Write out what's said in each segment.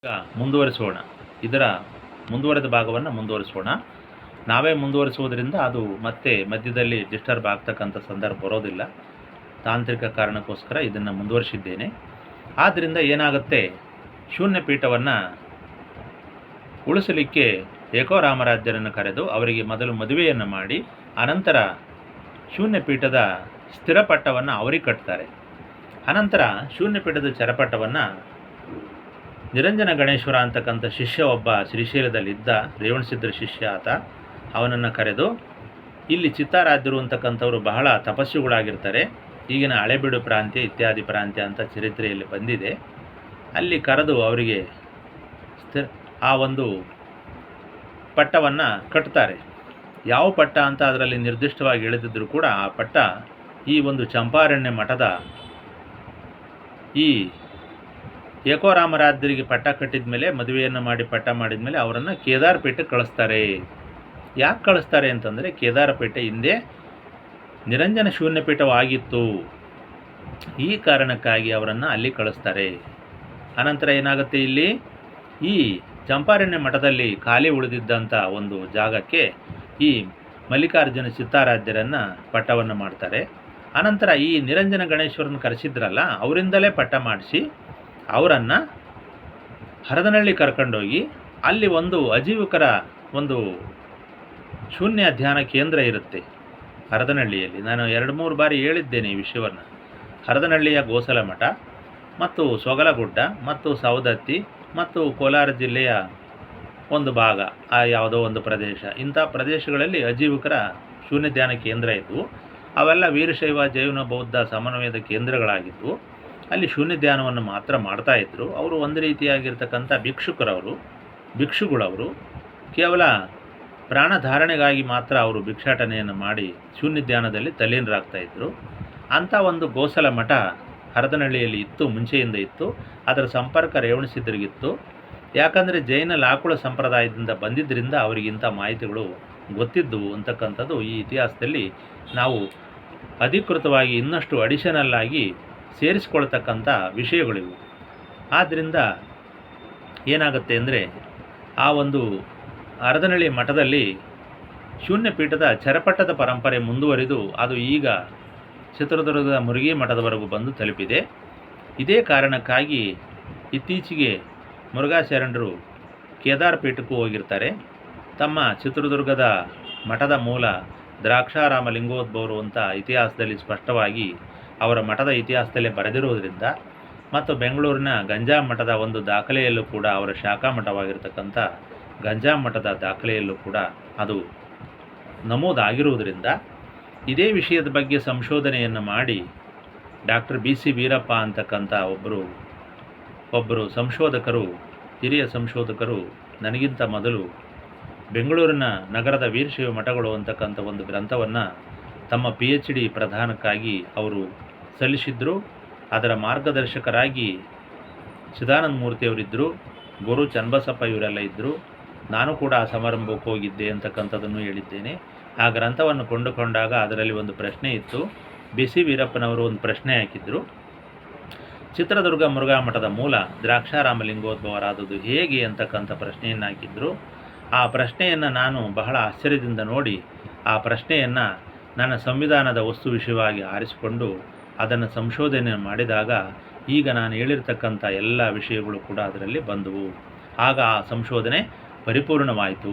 ಈಗ ಮುಂದುವರಿಸೋಣ. ಇದರ ಮುಂದುವರೆದ ಭಾಗವನ್ನು ಮುಂದುವರಿಸೋಣ. ನಾವೇ ಮುಂದುವರಿಸುವುದರಿಂದ ಅದು ಮತ್ತೆ ಮಧ್ಯದಲ್ಲಿ ಡಿಸ್ಟರ್ಬ್ ಆಗ್ತಕ್ಕಂಥ ಸಂದರ್ಭ ಬರೋದಿಲ್ಲ. ತಾಂತ್ರಿಕ ಕಾರಣಕ್ಕೋಸ್ಕರ ಇದನ್ನು ಮುಂದುವರಿಸಿದ್ದೇನೆ. ಆದ್ದರಿಂದ ಏನಾಗುತ್ತೆ, ಶೂನ್ಯ ಪೀಠವನ್ನು ಉಳಿಸಲಿಕ್ಕೆ ಏಕೋ ರಾಮರಾಜ್ಯರನ್ನು ಕರೆದು ಅವರಿಗೆ ಮೊದಲು ಮದುವೆಯನ್ನು ಮಾಡಿ ಅನಂತರ ಶೂನ್ಯ ಪೀಠದ ಸ್ಥಿರಪಟ್ಟವನ್ನು ಅವರಿಗೆ ಕಟ್ತಾರೆ. ಅನಂತರ ಶೂನ್ಯ ಪೀಠದ ಚರಪಟ್ಟವನ್ನು ನಿರಂಜನ ಗಣೇಶ್ವರ ಅಂತಕ್ಕಂಥ ಶಿಷ್ಯ ಒಬ್ಬ ಶ್ರೀಶೈಲದಲ್ಲಿದ್ದ ರೇವಣಸಿದ್ಧರ ಶಿಷ್ಯ ಆತ, ಅವನನ್ನು ಕರೆದು ಇಲ್ಲಿ ಚಿತ್ತಾರಾಧ್ಯರು ಅಂತಕ್ಕಂಥವ್ರು ಬಹಳ ತಪಸ್ಸುಗಳಾಗಿರ್ತಾರೆ, ಈಗಿನ ಹಳೆಬೀಡು ಪ್ರಾಂತ್ಯ ಇತ್ಯಾದಿ ಪ್ರಾಂತ್ಯ ಅಂತ ಚರಿತ್ರೆಯಲ್ಲಿ ಬಂದಿದೆ. ಅಲ್ಲಿ ಕರೆದು ಅವರಿಗೆ ಆ ಒಂದು ಪಟ್ಟವನ್ನು ಕಟ್ತಾರೆ. ಯಾವ ಪಟ್ಟ ಅಂತ ಅದರಲ್ಲಿ ನಿರ್ದಿಷ್ಟವಾಗಿ ಹೇಳಿದ್ರು ಕೂಡ ಆ ಪಟ್ಟ ಈ ಒಂದು ಚಂಪಾರಣ್ಯ ಮಠದ ಈ ಏಕೋ ರಾಮರಾಧ್ಯರಿಗೆ ಪಟ್ಟ ಕಟ್ಟಿದ ಮೇಲೆ, ಮದುವೆಯನ್ನು ಮಾಡಿ ಪಟ್ಟ ಮಾಡಿದ ಮೇಲೆ ಅವರನ್ನು ಕೇದಾರಪೇಟೆಗೆ ಕಳಿಸ್ತಾರೆ. ಯಾಕೆ ಕಳಿಸ್ತಾರೆ ಅಂತಂದರೆ, ಕೇದಾರಪೇಟೆ ಹಿಂದೆ ನಿರಂಜನ ಶೂನ್ಯಪೀಠವಾಗಿತ್ತು, ಈ ಕಾರಣಕ್ಕಾಗಿ ಅವರನ್ನು ಅಲ್ಲಿ ಕಳಿಸ್ತಾರೆ. ಅನಂತರ ಏನಾಗುತ್ತೆ, ಇಲ್ಲಿ ಈ ಚಂಪಾರಣ್ಯ ಮಠದಲ್ಲಿ ಖಾಲಿ ಉಳಿದಿದ್ದಂಥ ಒಂದು ಜಾಗಕ್ಕೆ ಈ ಮಲ್ಲಿಕಾರ್ಜುನ ಚಿತ್ತಾರಾಧ್ಯರನ್ನು ಪಟ್ಟವನ್ನು ಮಾಡ್ತಾರೆ. ಅನಂತರ ಈ ನಿರಂಜನ ಗಣೇಶ್ವರನ ಕರೆಸಿದ್ರಲ್ಲ, ಅವರಿಂದಲೇ ಪಟ್ಟ ಮಾಡಿಸಿ ಅವರನ್ನು ಹರದನಹಳ್ಳಿ ಕರ್ಕೊಂಡೋಗಿ ಅಲ್ಲಿ ಒಂದು ಅಜೀವಿಕರ ಒಂದು ಶೂನ್ಯ ಧ್ಯಾನ ಕೇಂದ್ರ ಇರುತ್ತೆ ಹರದನಹಳ್ಳಿಯಲ್ಲಿ. ನಾನು 2-3 ಬಾರಿ ಹೇಳಿದ್ದೇನೆ ಈ ವಿಷಯವನ್ನು. ಹರದನಹಳ್ಳಿಯ ಗೋಸಲ ಮಠ ಮತ್ತು ಸೊಗಲಗುಡ್ಡ ಮತ್ತು ಸವದತ್ತಿ ಮತ್ತು ಕೋಲಾರ ಜಿಲ್ಲೆಯ ಒಂದು ಭಾಗ, ಯಾವುದೋ ಒಂದು ಪ್ರದೇಶ, ಇಂಥ ಪ್ರದೇಶಗಳಲ್ಲಿ ಅಜೀವಿಕರ ಶೂನ್ಯ ಧ್ಯಾನ ಕೇಂದ್ರ ಇದ್ದವು. ಅವೆಲ್ಲ ವೀರಶೈವ ಜೈನ ಬೌದ್ಧ ಸಮನ್ವಯದ ಕೇಂದ್ರಗಳಾಗಿದ್ದವು. ಅಲ್ಲಿ ಶೂನ್ಯ ಧ್ಯಾನವನ್ನು ಮಾತ್ರ ಮಾಡ್ತಾಯಿದ್ರು. ಅವರು ಒಂದು ರೀತಿಯಾಗಿರ್ತಕ್ಕಂಥ ಭಿಕ್ಷುಗಳವರು ಕೇವಲ ಪ್ರಾಣಧಾರಣೆಗಾಗಿ ಮಾತ್ರ ಅವರು ಭಿಕ್ಷಾಟನೆಯನ್ನು ಮಾಡಿ ಶೂನ್ಯ ಧ್ಯಾನದಲ್ಲಿ ತಲ್ಲೀನರಾಗ್ತಾಯಿದ್ರು. ಅಂಥ ಒಂದು ಗೋಸಲ ಮಠ ಹರದನಹಳ್ಳಿಯಲ್ಲಿ ಇತ್ತು, ಮುಂಚೆಯಿಂದ ಇತ್ತು. ಅದರ ಸಂಪರ್ಕ ರೇವಣಸಿದ್ಧರಿಗಿತ್ತು. ಯಾಕಂದರೆ ಜೈನ ಲಾಕುಳ ಸಂಪ್ರದಾಯದಿಂದ ಬಂದಿದ್ದರಿಂದ ಅವರಿಗಿಂಥ ಮಾಹಿತಿಗಳು ಗೊತ್ತಿದ್ದವು ಅಂತಕ್ಕಂಥದ್ದು ಈ ಇತಿಹಾಸದಲ್ಲಿ ನಾವು ಅಧಿಕೃತವಾಗಿ ಇನ್ನಷ್ಟು ಅಡಿಷನಲ್ ಆಗಿ ಸೇರಿಸ್ಕೊಳ್ತಕ್ಕಂಥ ವಿಷಯಗಳಿವು. ಆದ್ದರಿಂದ ಏನಾಗುತ್ತೆ ಅಂದರೆ, ಆ ಒಂದು ಹರದನಹಳ್ಳಿ ಮಠದಲ್ಲಿ ಶೂನ್ಯ ಪೀಠದ ಚರಪಟ್ಟದ ಪರಂಪರೆ ಮುಂದುವರಿದು ಅದು ಈಗ ಚಿತ್ರದುರ್ಗದ ಮುರುಗಿ ಮಠದವರೆಗೂ ಬಂದು ತಲುಪಿದೆ. ಇದೇ ಕಾರಣಕ್ಕಾಗಿ ಇತ್ತೀಚೆಗೆ ಮುರುಘಾ ಶರಣರು ಕೇದಾರಪೀಠಕ್ಕೂ ಹೋಗಿರ್ತಾರೆ. ತಮ್ಮ ಚಿತ್ರದುರ್ಗದ ಮಠದ ಮೂಲ ದ್ರಾಕ್ಷಾರಾಮ ಲಿಂಗೋದ್ಭವರು ಅಂತ ಇತಿಹಾಸದಲ್ಲಿ ಸ್ಪಷ್ಟವಾಗಿ ಅವರ ಮಠದ ಇತಿಹಾಸದಲ್ಲೇ ಬರೆದಿರುವುದರಿಂದ, ಮತ್ತು ಬೆಂಗಳೂರಿನ ಗಂಜಾಂ ಮಠದ ಒಂದು ದಾಖಲೆಯಲ್ಲೂ ಕೂಡ ಅವರ ಶಾಖಾ ಮಠವಾಗಿರ್ತಕ್ಕಂಥ ಗಂಜಾಂ ಮಠದ ದಾಖಲೆಯಲ್ಲೂ ಕೂಡ ಅದು ನಮೂದಾಗಿರುವುದರಿಂದ, ಇದೇ ವಿಷಯದ ಬಗ್ಗೆ ಸಂಶೋಧನೆಯನ್ನು ಮಾಡಿ ಡಾಕ್ಟರ್ BC ವೀರಪ್ಪ ಅಂತಕ್ಕಂಥ ಒಬ್ಬರು ಸಂಶೋಧಕರು, ಹಿರಿಯ ಸಂಶೋಧಕರು ನನಗಿಂತ ಮೊದಲು ಬೆಂಗಳೂರಿನ ನಗರದ ವೀರಶೈವ ಮಠಗಳು ಅಂತಕ್ಕಂಥ ಒಂದು ಗ್ರಂಥವನ್ನು ತಮ್ಮ PhD ಪ್ರಧಾನಕ್ಕಾಗಿ ಅವರು ಸಲ್ಲಿಸಿದ್ರು. ಅದರ ಮಾರ್ಗದರ್ಶಕರಾಗಿ ಚಿದಾನಂದ ಮೂರ್ತಿಯವರಿದ್ದರು, ಗುರು ಚನ್ನಬಸಪ್ಪ ಇವರೆಲ್ಲ ಇದ್ದರು. ನಾನು ಕೂಡ ಆ ಸಮಾರಂಭಕ್ಕೆ ಹೋಗಿದ್ದೆ ಅಂತಕ್ಕಂಥದ್ದನ್ನು ಹೇಳಿದ್ದೇನೆ. ಆ ಗ್ರಂಥವನ್ನು ಕೊಂಡುಕೊಂಡಾಗ ಅದರಲ್ಲಿ ಒಂದು ಪ್ರಶ್ನೆ ಇತ್ತು. BC ವೀರಪ್ಪನವರು ಒಂದು ಪ್ರಶ್ನೆ ಹಾಕಿದ್ರು, ಚಿತ್ರದುರ್ಗ ಮುರುಘಾ ಮಠದ ಮೂಲ ದ್ರಾಕ್ಷಾರಾಮ ಲಿಂಗೋದ್ಭವರಾದದ್ದು ಹೇಗೆ ಅಂತಕ್ಕಂಥ ಪ್ರಶ್ನೆಯನ್ನು ಹಾಕಿದ್ರು. ಆ ಪ್ರಶ್ನೆಯನ್ನು ನಾನು ಬಹಳ ಆಶ್ಚರ್ಯದಿಂದ ನೋಡಿ ಆ ಪ್ರಶ್ನೆಯನ್ನು ನನ್ನ ಸಂವಿಧಾನದ ವಸ್ತು ವಿಷಯವಾಗಿ ಆರಿಸಿಕೊಂಡು ಅದನ್ನು ಸಂಶೋಧನೆ ಮಾಡಿದಾಗ ಈಗ ನಾನು ಹೇಳಿರ್ತಕ್ಕಂಥ ಎಲ್ಲ ವಿಷಯಗಳು ಕೂಡ ಅದರಲ್ಲಿ ಬಂದವು. ಆಗ ಆ ಸಂಶೋಧನೆ ಪರಿಪೂರ್ಣವಾಯಿತು.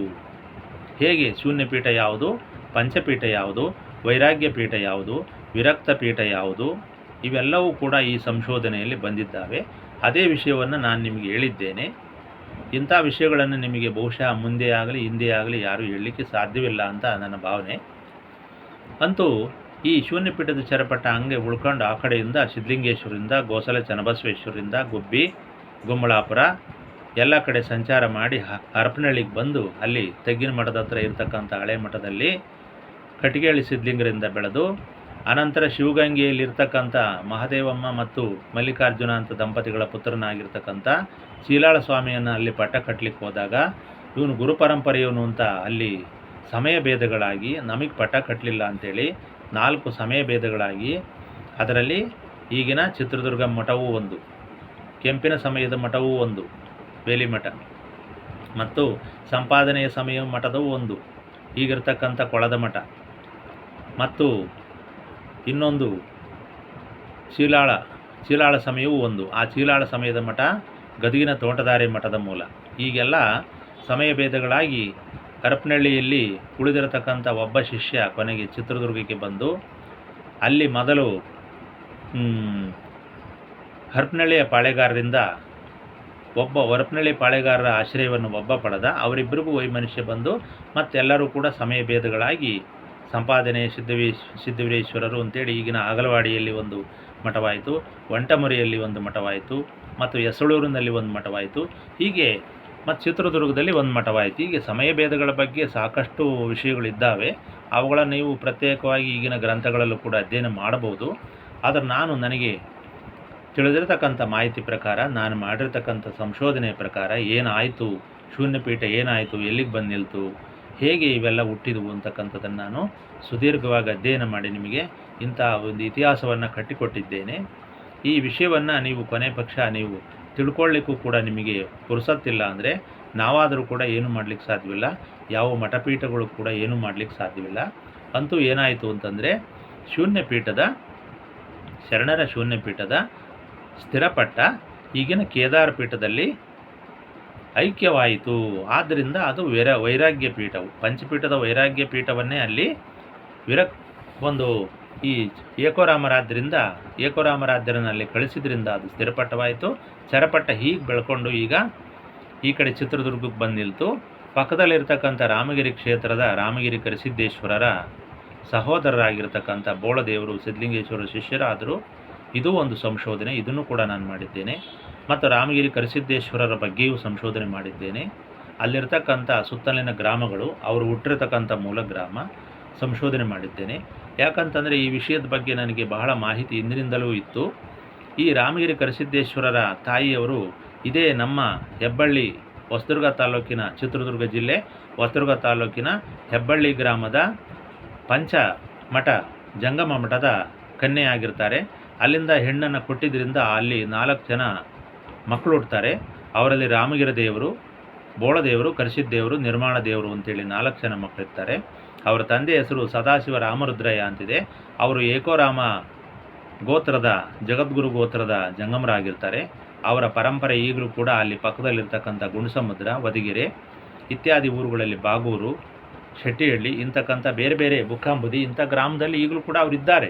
ಹೇಗೆ ಶೂನ್ಯಪೀಠ ಯಾವುದು, ಪಂಚಪೀಠ ಯಾವುದು, ವೈರಾಗ್ಯ ಪೀಠ ಯಾವುದು, ವಿರಕ್ತ ಪೀಠ ಯಾವುದು, ಇವೆಲ್ಲವೂ ಕೂಡ ಈ ಸಂಶೋಧನೆಯಲ್ಲಿ ಬಂದಿದ್ದಾವೆ. ಅದೇ ವಿಷಯವನ್ನು ನಾನು ನಿಮಗೆ ಹೇಳಿದ್ದೇನೆ. ಇಂಥ ವಿಷಯಗಳನ್ನು ನಿಮಗೆ ಬಹುಶಃ ಮುಂದೆ ಆಗಲಿ ಹಿಂದೆ ಆಗಲಿ ಯಾರೂ ಹೇಳಲಿಕ್ಕೆ ಸಾಧ್ಯವಿಲ್ಲ ಅಂತ ನನ್ನ ಭಾವನೆ. ಅಂತೂ ಈ ಶೂನ್ಯಪೀಠದ ಚರಪಟ್ಟ ಹಂಗೆ ಉಳ್ಕೊಂಡು ಆ ಕಡೆಯಿಂದ ಸಿದ್ಧಲಿಂಗೇಶ್ವರಿಂದ, ಗೋಸಲ ಚನ್ನಬಸವೇಶ್ವರಿಂದ, ಗುಬ್ಬಿ, ಗುಮ್ಮಳಾಪುರ ಎಲ್ಲ ಕಡೆ ಸಂಚಾರ ಮಾಡಿ ಹರಪನಹಳ್ಳಿಗೆ ಬಂದು ಅಲ್ಲಿ ತೆಗ್ಗಿನ ಮಠದ ಹತ್ರ ಇರತಕ್ಕಂಥ ಹಳೆ ಮಠದಲ್ಲಿ ಕಟ್ಟಿಗೆಹಳ್ಳಿ ಸಿದ್ಧಲಿಂಗರಿಂದ ಬೆಳೆದು, ಅನಂತರ ಶಿವಗಂಗೆಯಲ್ಲಿರ್ತಕ್ಕಂಥ ಮಹಾದೇವಮ್ಮ ಮತ್ತು ಮಲ್ಲಿಕಾರ್ಜುನ ಅಂತ ದಂಪತಿಗಳ ಪುತ್ರನಾಗಿರ್ತಕ್ಕಂಥ ಚೀಲಾಳ ಸ್ವಾಮಿಯನ್ನು ಅಲ್ಲಿ ಪಟ್ಟ ಕಟ್ಟಲಿಕ್ಕೆ ಹೋದಾಗ ಇವನು ಗುರುಪರಂಪರೆಯವನು ಅಂತ ಅಲ್ಲಿ ಸಮಯ ಭೇದಗಳಾಗಿ ನಮಗೆ ಪಟ್ಟ ಕಟ್ಟಲಿಲ್ಲ ಅಂಥೇಳಿ 4 ಸಮಯ ಭೇದಗಳಾಗಿ, ಅದರಲ್ಲಿ ಈಗಿನ ಚಿತ್ರದುರ್ಗ ಮಠವೂ ಒಂದು, ಕೆಂಪಿನ ಸಮಯದ ಮಠವೂ ಒಂದು, ಬೇಲಿಮಠ ಮತ್ತು ಸಂಪಾದನೆಯ ಸಮಯ ಮಠದವು ಒಂದು, ಈಗಿರ್ತಕ್ಕಂಥ ಕೊಳದ ಮಠ ಮತ್ತು ಇನ್ನೊಂದು ಚೀಲಾಳ ಸಮಯವೂ ಒಂದು. ಆ ಚೀಲಾಳ ಸಮಯದ ಮಠ ಗದಗಿನ ತೋಟದಾರಿ ಮಠದ ಮೂಲ. ಹೀಗೆಲ್ಲ ಸಮಯ ಭೇದಗಳಾಗಿ ಹರಪನಹಳ್ಳಿಯಲ್ಲಿ ಉಳಿದಿರತಕ್ಕಂಥ ಒಬ್ಬ ಶಿಷ್ಯ ಕೊನೆಗೆ ಚಿತ್ರದುರ್ಗಕ್ಕೆ ಬಂದು ಅಲ್ಲಿ ಮೊದಲು ಹರಪನಹಳ್ಳಿಯ ಪಾಳೆಗಾರರಿಂದ ಹರಪನಹಳ್ಳಿ ಪಾಳೆಗಾರರ ಆಶ್ರಯವನ್ನು ಒಬ್ಬ ಪಡೆದ. ಅವರಿಬ್ಬರಿಗೂ ವೈಮನಸ್ಯ ಬಂದು ಮತ್ತೆಲ್ಲರೂ ಕೂಡ ಸಮಯ ಭೇದಗಳಾಗಿ ಸಂಪಾದನೆ ಸಿದ್ದವೀರೇಶ್ವರರು ಅಂತೇಳಿ ಈಗಿನ ಅಗಲವಾಡಿಯಲ್ಲಿ ಒಂದು ಮಠವಾಯಿತು, ಒಂಟಮುರಿಯಲ್ಲಿ ಒಂದು ಮಠವಾಯಿತು, ಮತ್ತು ಯಸಳೂರಿನಲ್ಲಿ ಒಂದು ಮಠವಾಯಿತು. ಹೀಗೆ ಮತ್ತು ಚಿತ್ರದುರ್ಗದಲ್ಲಿ ಒಂದು ಮಠವಾಯಿತು. ಹೀಗೆ ಸಮಯ ಭೇದಗಳ ಬಗ್ಗೆ ಸಾಕಷ್ಟು ವಿಷಯಗಳಿದ್ದಾವೆ. ಅವುಗಳನ್ನು ನೀವು ಪ್ರತ್ಯೇಕವಾಗಿ ಈಗಿನ ಗ್ರಂಥಗಳಲ್ಲೂ ಕೂಡ ಅಧ್ಯಯನ ಮಾಡಬಹುದು. ಆದರೆ ನನಗೆ ತಿಳಿದಿರತಕ್ಕಂಥ ಮಾಹಿತಿ ಪ್ರಕಾರ, ನಾನು ಮಾಡಿರ್ತಕ್ಕಂಥ ಸಂಶೋಧನೆಯ ಪ್ರಕಾರ ಏನಾಯಿತು, ಶೂನ್ಯಪೀಠ ಏನಾಯಿತು, ಎಲ್ಲಿಗೆ ಬಂದು ನಿಲ್ತು, ಹೇಗೆ ಇವೆಲ್ಲ ಹುಟ್ಟಿದವು ಅಂತಕ್ಕಂಥದ್ದನ್ನು ನಾನು ಸುದೀರ್ಘವಾಗಿ ಅಧ್ಯಯನ ಮಾಡಿ ನಿಮಗೆ ಇಂಥ ಒಂದು ಇತಿಹಾಸವನ್ನು ಕಟ್ಟಿಕೊಟ್ಟಿದ್ದೇನೆ. ಈ ವಿಷಯವನ್ನು ನೀವು ಕೊನೆ ಪಕ್ಷ ನೀವು ತಿಳ್ಕೊಳ್ಳಿಕ್ಕೂ ಕೂಡ ನಿಮಗೆ ಪುರುಸತ್ತಿಲ್ಲ ಅಂದರೆ ನಾವಾದರೂ ಕೂಡ ಏನೂ ಮಾಡಲಿಕ್ಕೆ ಸಾಧ್ಯವಿಲ್ಲ, ಯಾವ ಮಠಪೀಠಗಳು ಕೂಡ ಏನೂ ಮಾಡಲಿಕ್ಕೆ ಸಾಧ್ಯವಿಲ್ಲ. ಅಂತೂ ಏನಾಯಿತು ಅಂತಂದರೆ ಶರಣರ ಶೂನ್ಯಪೀಠದ ಸ್ಥಿರಪಟ್ಟ ಈಗಿನ ಕೇದಾರ ಪೀಠದಲ್ಲಿ ಐಕ್ಯವಾಯಿತು. ಆದ್ದರಿಂದ ಅದು ವೈರಾಗ್ಯ ಪೀಠವು, ಪಂಚಪೀಠದ ವೈರಾಗ್ಯ ಪೀಠವನ್ನೇ ಅಲ್ಲಿ ಒಂದು ಈ ಏಕೋರಾಮರಾಧ್ಯರನಲ್ಲಿ ಕಳಿಸಿದ್ರಿಂದ ಅದು ಸ್ಥಿರಪಟ್ಟವಾಯಿತು. ಚರಪಟ್ಟ ಹೀಗೆ ಬೆಳ್ಕೊಂಡು ಈಗ ಈ ಕಡೆ ಚಿತ್ರದುರ್ಗಕ್ಕೆ ಬಂದು ನಿಲ್ತು. ಪಕ್ಕದಲ್ಲಿರ್ತಕ್ಕಂಥ ರಾಮಗಿರಿ ಕ್ಷೇತ್ರದ ರಾಮಗಿರಿ ಕರಿಸಿದ್ದೇಶ್ವರರ ಸಹೋದರರಾಗಿರ್ತಕ್ಕಂಥ ಬೋಳದೇವರು ಸಿದ್ಧಲಿಂಗೇಶ್ವರ ಶಿಷ್ಯರಾದರು. ಇದು ಒಂದು ಸಂಶೋಧನೆ, ಇದನ್ನು ಕೂಡ ನಾನು ಮಾಡಿದ್ದೇನೆ. ಮತ್ತು ರಾಮಗಿರಿ ಕರಿಸಿದ್ದೇಶ್ವರರ ಬಗ್ಗೆಯೂ ಸಂಶೋಧನೆ ಮಾಡಿದ್ದೇನೆ. ಅಲ್ಲಿರ್ತಕ್ಕಂಥ ಸುತ್ತಲಿನ ಗ್ರಾಮಗಳು, ಅವರು ಹುಟ್ಟಿರ್ತಕ್ಕಂಥ ಮೂಲ ಗ್ರಾಮ ಸಂಶೋಧನೆ ಮಾಡಿದ್ದೇನೆ. ಯಾಕಂತಂದರೆ ಈ ವಿಷಯದ ಬಗ್ಗೆ ನನಗೆ ಬಹಳ ಮಾಹಿತಿ ಹಿಂದಿನಿಂದಲೂ ಇತ್ತು. ಈ ರಾಮಗಿರಿ ಕರಿಸಿದ್ದೇಶ್ವರರ ತಾಯಿಯವರು ಇದೇ ನಮ್ಮ ಹೆಬ್ಬಳ್ಳಿ, ಹೊಸದುರ್ಗ ತಾಲೂಕಿನ, ಚಿತ್ರದುರ್ಗ ಜಿಲ್ಲೆ ಹೊಸದುರ್ಗ ತಾಲೂಕಿನ ಹೆಬ್ಬಳ್ಳಿ ಗ್ರಾಮದ ಪಂಚಮಠ ಜಂಗಮ ಮಠದ ಕನ್ಯೆಯಾಗಿರ್ತಾರೆ. ಅಲ್ಲಿಂದ ಹೆಣ್ಣನ್ನು ಕೊಟ್ಟಿದ್ದರಿಂದ ಅಲ್ಲಿ 4 ಜನ ಮಕ್ಕಳು ಹುಡ್ತಾರೆ. ಅವರಲ್ಲಿ ರಾಮಗಿರಿ ದೇವರು, ಬೋಳದೇವರು, ಕರಿಸಿದ್ದೇವರು, ನಿರ್ಮಾಣ ದೇವರು ಅಂತೇಳಿ 4 ಜನ ಮಕ್ಕಳಿರ್ತಾರೆ. ಅವರ ತಂದೆ ಹೆಸರು ಸದಾಶಿವ ರಾಮರುದ್ರಯ್ಯ ಅಂತಿದೆ. ಅವರು ಏಕೋರಾಮ ಗೋತ್ರದ, ಜಗದ್ಗುರು ಗೋತ್ರದ ಜಂಗಮರಾಗಿರ್ತಾರೆ. ಅವರ ಪರಂಪರೆ ಈಗಲೂ ಕೂಡ ಅಲ್ಲಿ ಪಕ್ಕದಲ್ಲಿರ್ತಕ್ಕಂಥ ಗುಣಸಮುದ್ರ, ವದಿಗೆರೆ ಇತ್ಯಾದಿ ಊರುಗಳಲ್ಲಿ, ಬಾಗೂರು, ಶೆಟ್ಟಿಹಳ್ಳಿ ಇಂತಕ್ಕಂಥ ಬೇರೆ ಬೇರೆ ಬುಕ್ಕಾಂಬುದಿ ಇಂಥ ಗ್ರಾಮದಲ್ಲಿ ಈಗಲೂ ಕೂಡ ಅವರಿದ್ದಾರೆ.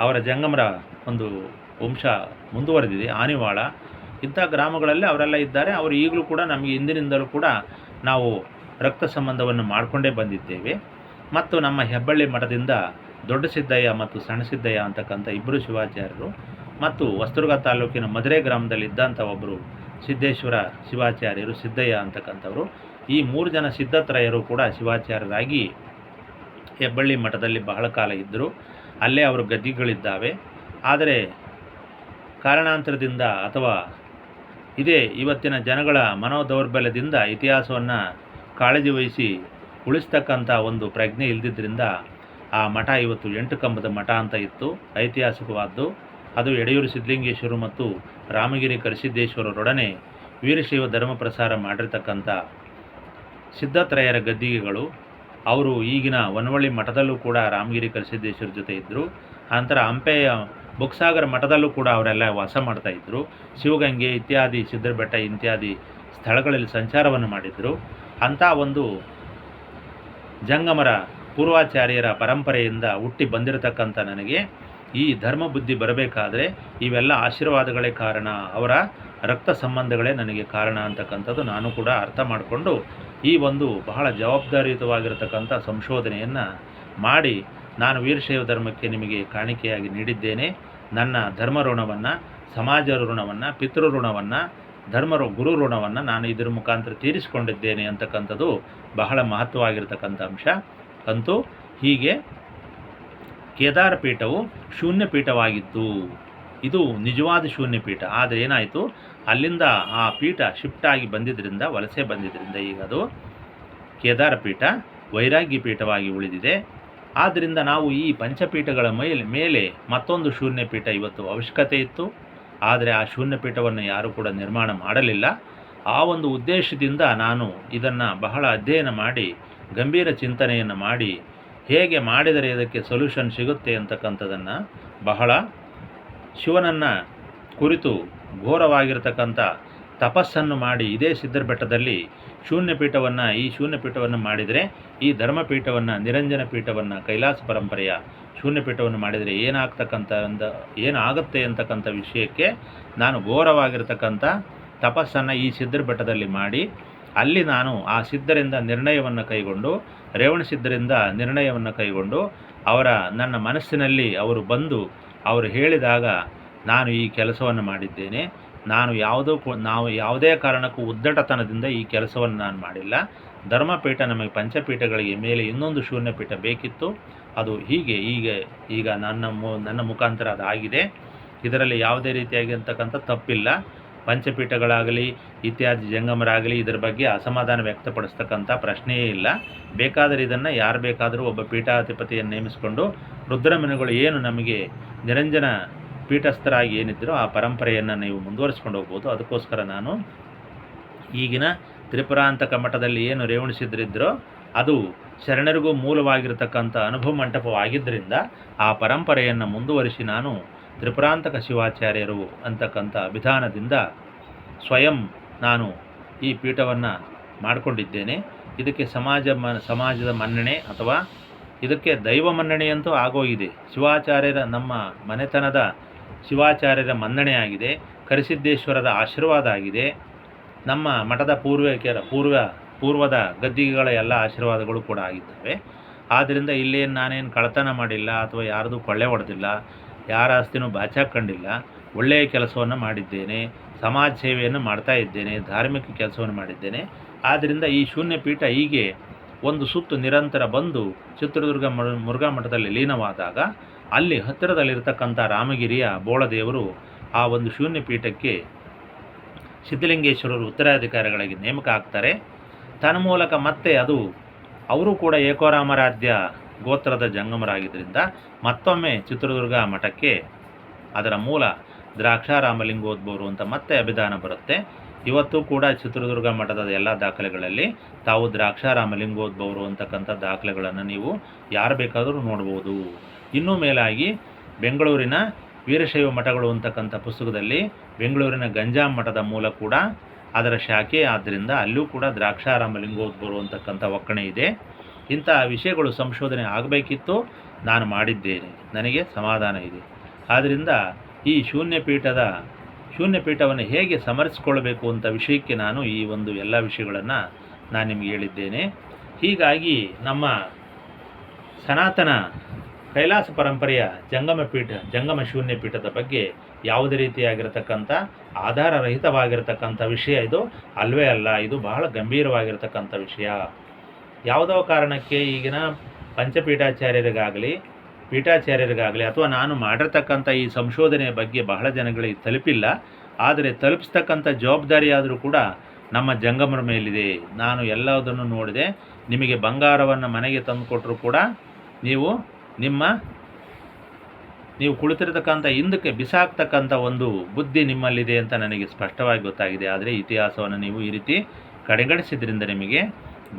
ಅವರ ಜಂಗಮರ ಒಂದು ವಂಶ ಮುಂದುವರೆದಿದೆ. ಆನಿವಾಳ ಇಂಥ ಗ್ರಾಮಗಳಲ್ಲಿ ಅವರೆಲ್ಲ ಇದ್ದಾರೆ. ಅವರು ಈಗಲೂ ಕೂಡ ನಮಗೆ ಹಿಂದಿನಿಂದಲೂ ಕೂಡ ನಾವು ರಕ್ತ ಸಂಬಂಧವನ್ನು ಮಾಡಿಕೊಂಡೇ ಬಂದಿದ್ದೇವೆ. ಮತ್ತು ನಮ್ಮ ಹೆಬ್ಬಳ್ಳಿ ಮಠದಿಂದ ದೊಡ್ಡ ಸಿದ್ದಯ್ಯ ಮತ್ತು ಸಣ್ಣ ಸಿದ್ದಯ್ಯ ಅಂತಕ್ಕಂಥ ಇಬ್ಬರು ಶಿವಾಚಾರ್ಯರು, ಮತ್ತು ಹೊಸದುರ್ಗ ತಾಲೂಕಿನ ಮಧುರೆ ಗ್ರಾಮದಲ್ಲಿ ಇದ್ದಂಥ ಒಬ್ಬರು ಸಿದ್ದೇಶ್ವರ ಶಿವಾಚಾರ್ಯರು, ಸಿದ್ದಯ್ಯ ಅಂತಕ್ಕಂಥವರು, ಈ 3 ಜನ ಸಿದ್ಧತ್ರಯರು ಕೂಡ ಶಿವಾಚಾರ್ಯರಾಗಿ ಹೆಬ್ಬಳ್ಳಿ ಮಠದಲ್ಲಿ ಬಹಳ ಕಾಲ ಇದ್ದರು. ಅಲ್ಲೇ ಅವರು ಗದ್ದಿಗಳಿದ್ದಾವೆ. ಆದರೆ ಕಾರಣಾಂತರದಿಂದ ಅಥವಾ ಇದೇ ಇವತ್ತಿನ ಜನಗಳ ಮನೋದೌರ್ಬಲ್ಯದಿಂದ ಇತಿಹಾಸವನ್ನು ಕಾಳಜಿ ವಹಿಸಿ ಉಳಿಸ್ತಕ್ಕಂಥ ಒಂದು ಪ್ರಜ್ಞೆ ಇಲ್ಲದಿದ್ದರಿಂದ ಆ ಮಠ ಇವತ್ತು 8 ಕಂಬದ ಮಠ ಅಂತ ಇತ್ತು, ಐತಿಹಾಸಿಕವಾದ್ದು. ಅದು ಯಡೆಯೂರು ಸಿದ್ಧಲಿಂಗೇಶ್ವರರು ಮತ್ತು ರಾಮಗಿರಿ ಕರಿಸಿದ್ದೇಶ್ವರರೊಡನೆ ವೀರಶೈವ ಧರ್ಮ ಪ್ರಸಾರ ಮಾಡಿರ್ತಕ್ಕಂಥ ಸಿದ್ಧತ್ರಯರ ಗದ್ದಿಗೆಗಳು. ಅವರು ಈಗಿನ ವನವಳ್ಳಿ ಮಠದಲ್ಲೂ ಕೂಡ ರಾಮಗಿರಿ ಕರಿಸಿದ್ದೇಶ್ವರ ಜೊತೆ ಇದ್ದರು. ನಂತರ ಹಂಪೆಯ ಬುಕ್ಸಾಗರ ಮಠದಲ್ಲೂ ಕೂಡ ಅವರೆಲ್ಲ ವಾಸ ಮಾಡ್ತಾಯಿದ್ರು. ಶಿವಗಂಗೆ ಇತ್ಯಾದಿ, ಸಿದ್ಧರಬೆಟ್ಟ ಇತ್ಯಾದಿ ಸ್ಥಳಗಳಲ್ಲಿ ಸಂಚಾರವನ್ನು ಮಾಡಿದರು. ಅಂಥ ಒಂದು ಜಂಗಮರ ಪೂರ್ವಾಚಾರ್ಯರ ಪರಂಪರೆಯಿಂದ ಹುಟ್ಟಿ ಬಂದಿರತಕ್ಕಂಥ ನನಗೆ ಈ ಧರ್ಮ ಬುದ್ಧಿ ಬರಬೇಕಾದ್ರೆ ಇವೆಲ್ಲ ಆಶೀರ್ವಾದಗಳೇ ಕಾರಣ, ಅವರ ರಕ್ತ ಸಂಬಂಧಗಳೇ ನನಗೆ ಕಾರಣ ಅಂತಕ್ಕಂಥದ್ದು ನಾನು ಕೂಡ ಅರ್ಥ ಮಾಡಿಕೊಂಡು ಈ ಒಂದು ಬಹಳ ಜವಾಬ್ದಾರಿಯುತವಾಗಿರತಕ್ಕಂಥ ಸಂಶೋಧನೆಯನ್ನು ಮಾಡಿ ನಾನು ವೀರಶೈವ ಧರ್ಮಕ್ಕೆ ನಿಮಗೆ ಕಾಣಿಕೆಯಾಗಿ ನೀಡಿದ್ದೇನೆ. ನನ್ನ ಧರ್ಮ ಋಣವನ್ನು, ಸಮಾಜ ಋಣವನ್ನು, ಪಿತೃ ಋಣವನ್ನು, ಗುರು ಋಣವನ್ನು ನಾನು ಇದರ ಮುಖಾಂತರ ತೀರಿಸಿಕೊಂಡಿದ್ದೇನೆ ಅಂತಕ್ಕಂಥದ್ದು ಬಹಳ ಮಹತ್ವವಾಗಿರ್ತಕ್ಕಂಥ ಅಂಶ. ಅಂತೂ ಹೀಗೆ ಕೇದಾರ ಪೀಠವು ಶೂನ್ಯಪೀಠವಾಗಿತ್ತು. ಇದು ನಿಜವಾದ ಶೂನ್ಯಪೀಠ. ಆದರೆ ಏನಾಯಿತು, ಅಲ್ಲಿಂದ ಆ ಪೀಠ ಶಿಫ್ಟ್ ಆಗಿ ಬಂದಿದ್ದರಿಂದ, ವಲಸೆ ಬಂದಿದ್ದರಿಂದ ಈಗ ಅದು ಕೇದಾರ ಪೀಠ ವೈರಾಗ್ಯ ಪೀಠವಾಗಿ ಉಳಿದಿದೆ. ಆದ್ದರಿಂದ ನಾವು ಈ ಪಂಚಪೀಠಗಳ ಮೇಲೆ ಮತ್ತೊಂದು ಶೂನ್ಯಪೀಠ ಇವತ್ತು ಅವಶ್ಯಕತೆ ಇತ್ತು. ಆದರೆ ಆ ಶೂನ್ಯಪೀಠವನ್ನು ಯಾರೂ ಕೂಡ ನಿರ್ಮಾಣ ಮಾಡಲಿಲ್ಲ. ಆ ಒಂದು ಉದ್ದೇಶದಿಂದ ನಾನು ಇದನ್ನು ಬಹಳ ಅಧ್ಯಯನ ಮಾಡಿ ಗಂಭೀರ ಚಿಂತನೆಯನ್ನು ಮಾಡಿ ಹೇಗೆ ಮಾಡಿದರೆ ಇದಕ್ಕೆ ಸೊಲ್ಯೂಷನ್ ಸಿಗುತ್ತೆ ಅಂತಕ್ಕಂಥದ್ದನ್ನು ಬಹಳ ಶಿವನನ್ನು ಕುರಿತು ಘೋರವಾಗಿರ್ತಕ್ಕಂಥ ತಪಸ್ಸನ್ನು ಮಾಡಿ ಇದೇ ಸಿದ್ಧರ ಬೆಟ್ಟದಲ್ಲಿ ಈ ಶೂನ್ಯಪೀಠವನ್ನು ಮಾಡಿದರೆ ಈ ಧರ್ಮಪೀಠವನ್ನು ನಿರಂಜನ ಪೀಠವನ್ನು ಕೈಲಾಸ ಪರಂಪರೆಯ ಶೂನ್ಯಪೀಠವನ್ನು ಮಾಡಿದರೆ ಏನಾಗುತ್ತೆ ಅಂತಕ್ಕಂಥ ವಿಷಯಕ್ಕೆ ನಾನು ಘೋರವಾಗಿರ್ತಕ್ಕಂಥ ತಪಸ್ಸನ್ನು ಈ ಸಿದ್ಧರ ಬೆಟ್ಟದಲ್ಲಿ ಮಾಡಿ ಅಲ್ಲಿ ನಾನು ಆ ಸಿದ್ಧರಿಂದ ನಿರ್ಣಯವನ್ನು ಕೈಗೊಂಡು ರೇವಣ ಸಿದ್ಧರಿಂದ ನಿರ್ಣಯವನ್ನು ಕೈಗೊಂಡು ನನ್ನ ಮನಸ್ಸಿನಲ್ಲಿ ಅವರು ಹೇಳಿದಾಗ ನಾನು ಈ ಕೆಲಸವನ್ನು ಮಾಡಿದ್ದೇನೆ. ನಾವು ಯಾವುದೇ ಕಾರಣಕ್ಕೂ ಉದ್ದಟತನದಿಂದ ಈ ಕೆಲಸವನ್ನು ನಾನು ಮಾಡಿಲ್ಲ. ಧರ್ಮಪೀಠ ನಮಗೆ ಪಂಚಪೀಠಗಳಿಗೆ ಮೇಲೆ ಇನ್ನೊಂದು ಶೂನ್ಯಪೀಠ ಬೇಕಿತ್ತು. ಅದು ಈಗ ನನ್ನ ಮುಖಾಂತರ ಅದಾಗಿದೆ. ಇದರಲ್ಲಿ ಯಾವುದೇ ರೀತಿಯಾಗಿರ್ತಕ್ಕಂಥ ತಪ್ಪಿಲ್ಲ. ಪಂಚಪೀಠಗಳಾಗಲಿ ಇತ್ಯಾದಿ ಜಂಗಮರಾಗಲಿ ಇದರ ಬಗ್ಗೆ ಅಸಮಾಧಾನ ವ್ಯಕ್ತಪಡಿಸ್ತಕ್ಕಂಥ ಪ್ರಶ್ನೆಯೇ ಇಲ್ಲ. ಬೇಕಾದರೆ ಇದನ್ನು ಯಾರು ಬೇಕಾದರೂ ಒಬ್ಬ ಪೀಠಾಧಿಪತಿಯನ್ನು ನೇಮಿಸಿಕೊಂಡು ರುದ್ರಮುನಿಗಳು ಏನು ನಮಗೆ ನಿರಂಜನ ಪೀಠಸ್ಥರಾಗಿ ಏನಿದ್ದರೋ ಆ ಪರಂಪರೆಯನ್ನು ನೀವು ಮುಂದುವರಿಸ್ಕೊಂಡು ಹೋಗ್ಬೋದು. ಅದಕ್ಕೋಸ್ಕರ ನಾನು ಈಗಿನ ತ್ರಿಪುರಾಂತಕ ಮಠದಲ್ಲಿ ಏನು ರೇವಣಿಸಿದ್ರಿದ್ದರೋ ಅದು ಶರಣರಿಗೂ ಮೂಲವಾಗಿರತಕ್ಕಂಥ ಅನುಭವ ಮಂಟಪವಾಗಿದ್ದರಿಂದ ಆ ಪರಂಪರೆಯನ್ನು ಮುಂದುವರಿಸಿ ನಾನು ತ್ರಿಪುರಾಂತಕ ಶಿವಾಚಾರ್ಯರು ಅಂತಕ್ಕಂಥ ವಿಧಾನದಿಂದ ಸ್ವಯಂ ನಾನು ಈ ಪೀಠವನ್ನು ಮಾಡಿಕೊಂಡಿದ್ದೇನೆ. ಇದಕ್ಕೆ ಸಮಾಜದ ಮನ್ನಣೆ ಅಥವಾ ಇದಕ್ಕೆ ದೈವ ಮನ್ನಣೆಯಂತೂ ಆಗೋಗಿದೆ. ನಮ್ಮ ಮನೆತನದ ಶಿವಾಚಾರ್ಯರ ಮನ್ನಣೆ ಆಗಿದೆ. ಕರಿಸಿದ್ದೇಶ್ವರರ ಆಶೀರ್ವಾದ ಆಗಿದೆ. ನಮ್ಮ ಮಠದ ಪೂರ್ವದ ಗದ್ದಿಗೆಗಳ ಎಲ್ಲ ಆಶೀರ್ವಾದಗಳು ಕೂಡ ಆಗಿದ್ದಾವೆ. ಆದ್ದರಿಂದ ಇಲ್ಲೇನು ನಾನೇನು ಕಳ್ಳತನ ಮಾಡಿಲ್ಲ ಅಥವಾ ಯಾರ್ದು ಕೊಳ್ಳೆ ಹೊಡೆದಿಲ್ಲ, ಯಾರ ಆಸ್ತಿನೂ ಬಾಚಾಕೊಂಡಿಲ್ಲ. ಒಳ್ಳೆಯ ಕೆಲಸವನ್ನು ಮಾಡಿದ್ದೇನೆ, ಸಮಾಜ ಸೇವೆಯನ್ನು ಮಾಡ್ತಾ ಇದ್ದೇನೆ, ಧಾರ್ಮಿಕ ಕೆಲಸವನ್ನು ಮಾಡಿದ್ದೇನೆ. ಆದ್ದರಿಂದ ಈ ಶೂನ್ಯಪೀಠ ಹೀಗೆ ಒಂದು ಸುತ್ತು ನಿರಂತರ ಬಂದು ಚಿತ್ರದುರ್ಗ ಮುರುಘಾ ಮಠದಲ್ಲಿ ಲೀನವಾದಾಗ ಅಲ್ಲಿ ಹತ್ತಿರದಲ್ಲಿರ್ತಕ್ಕಂಥ ರಾಮಗಿರಿಯ ಬೋಳದೇವರು ಆ ಒಂದು ಶೂನ್ಯಪೀಠಕ್ಕೆ ಸಿದ್ಧಲಿಂಗೇಶ್ವರರು ಉತ್ತರಾಧಿಕಾರಿಗಳಿಗೆ ನೇಮಕ ಆಗ್ತಾರೆ. ತನ್ಮೂಲಕ ಮತ್ತೆ ಅವರು ಕೂಡ ಏಕೋರಾಮರಾಧ್ಯ ಗೋತ್ರದ ಜಂಗಮರಾಗಿದ್ದರಿಂದ ಮತ್ತೊಮ್ಮೆ ಚಿತ್ರದುರ್ಗ ಮಠಕ್ಕೆ ಅದರ ಮೂಲ ದ್ರಾಕ್ಷಾರಾಮಲಿಂಗೋದ್ಭವರು ಅಂತ ಮತ್ತೆ ಅಭಿಧಾನ ಬರುತ್ತೆ. ಇವತ್ತು ಕೂಡ ಚಿತ್ರದುರ್ಗ ಮಠದ ಎಲ್ಲ ದಾಖಲೆಗಳಲ್ಲಿ ತಾವು ದ್ರಾಕ್ಷಾರಾಮಲಿಂಗೋದ್ಭವರು ಅಂತಕ್ಕಂಥ ದಾಖಲೆಗಳನ್ನು ನೀವು ಯಾರು ಬೇಕಾದರೂ ನೋಡ್ಬೋದು. ಇನ್ನೂ ಮೇಲಾಗಿ ಬೆಂಗಳೂರಿನ ವೀರಶೈವ ಮಠಗಳು ಅಂತಕ್ಕಂಥ ಪುಸ್ತಕದಲ್ಲಿ ಬೆಂಗಳೂರಿನ ಗಂಜಾಂ ಮಠದ ಮೂಲ ಕೂಡ ಅದರ ಶಾಖೆ ಆದ್ದರಿಂದ ಅಲ್ಲೂ ಕೂಡ ದ್ರಾಕ್ಷಾರಾಮಲಿಂಗೋದ್ಭವರು ಅಂತಕ್ಕಂಥ ಒಕ್ಕಣೆ ಇದೆ. ಇಂಥ ವಿಷಯಗಳು ಸಂಶೋಧನೆ ಆಗಬೇಕಿತ್ತು, ನಾನು ಮಾಡಿದ್ದೇನೆ, ನನಗೆ ಸಮಾಧಾನ ಇದೆ. ಆದ್ದರಿಂದ ಈ ಶೂನ್ಯಪೀಠವನ್ನು ಹೇಗೆ ಸಮರಿಸಿಕೊಳ್ಳಬೇಕು ಅಂತ ವಿಷಯಕ್ಕೆ ನಾನು ಈ ಒಂದು ಎಲ್ಲ ವಿಷಯಗಳನ್ನು ನಾನು ನಿಮಗೆ ಹೇಳಿದ್ದೇನೆ. ಹೀಗಾಗಿ ನಮ್ಮ ಸನಾತನ ಕೈಲಾಸ ಪರಂಪರೆಯ ಜಂಗಮ ಶೂನ್ಯಪೀಠದ ಬಗ್ಗೆ ಯಾವುದೇ ರೀತಿಯಾಗಿರತಕ್ಕಂಥ ಆಧಾರರಹಿತವಾಗಿರತಕ್ಕಂಥ ವಿಷಯ ಇದು ಅಲ್ವೇ ಅಲ್ಲ. ಇದು ಬಹಳ ಗಂಭೀರವಾಗಿರತಕ್ಕಂಥ ವಿಷಯ. ಯಾವುದೋ ಕಾರಣಕ್ಕೆ ಈಗಿನ ಪೀಠಾಚಾರ್ಯರಿಗಾಗಲಿ ಅಥವಾ ನಾನು ಮಾಡಿರ್ತಕ್ಕಂಥ ಈ ಸಂಶೋಧನೆಯ ಬಗ್ಗೆ ಬಹಳ ಜನಗಳಿಗೆ ತಲುಪಿಲ್ಲ. ಆದರೆ ತಲುಪಿಸ್ತಕ್ಕಂಥ ಜವಾಬ್ದಾರಿಯಾದರೂ ಕೂಡ ನಮ್ಮ ಜಂಗಮರ ಮೇಲಿದೆ. ನಾನು ಎಲ್ಲದನ್ನು ನೋಡಿದೆ. ನಿಮಗೆ ಬಂಗಾರವನ್ನು ಮನೆಗೆ ತಂದು ಕೊಟ್ಟರು ಕೂಡ ನೀವು ಕುಳಿತಿರ್ತಕ್ಕಂಥ ಹಿಂದಕ್ಕೆ ಬಿಸಾಕ್ತಕ್ಕಂಥ ಒಂದು ಬುದ್ಧಿ ನಿಮ್ಮಲ್ಲಿದೆ ಅಂತ ನನಗೆ ಸ್ಪಷ್ಟವಾಗಿ ಗೊತ್ತಾಗಿದೆ. ಆದರೆ ಇತಿಹಾಸವನ್ನು ನೀವು ಈ ರೀತಿ ಕಡೆಗಣಿಸಿದ್ರಿಂದ ನಿಮಗೆ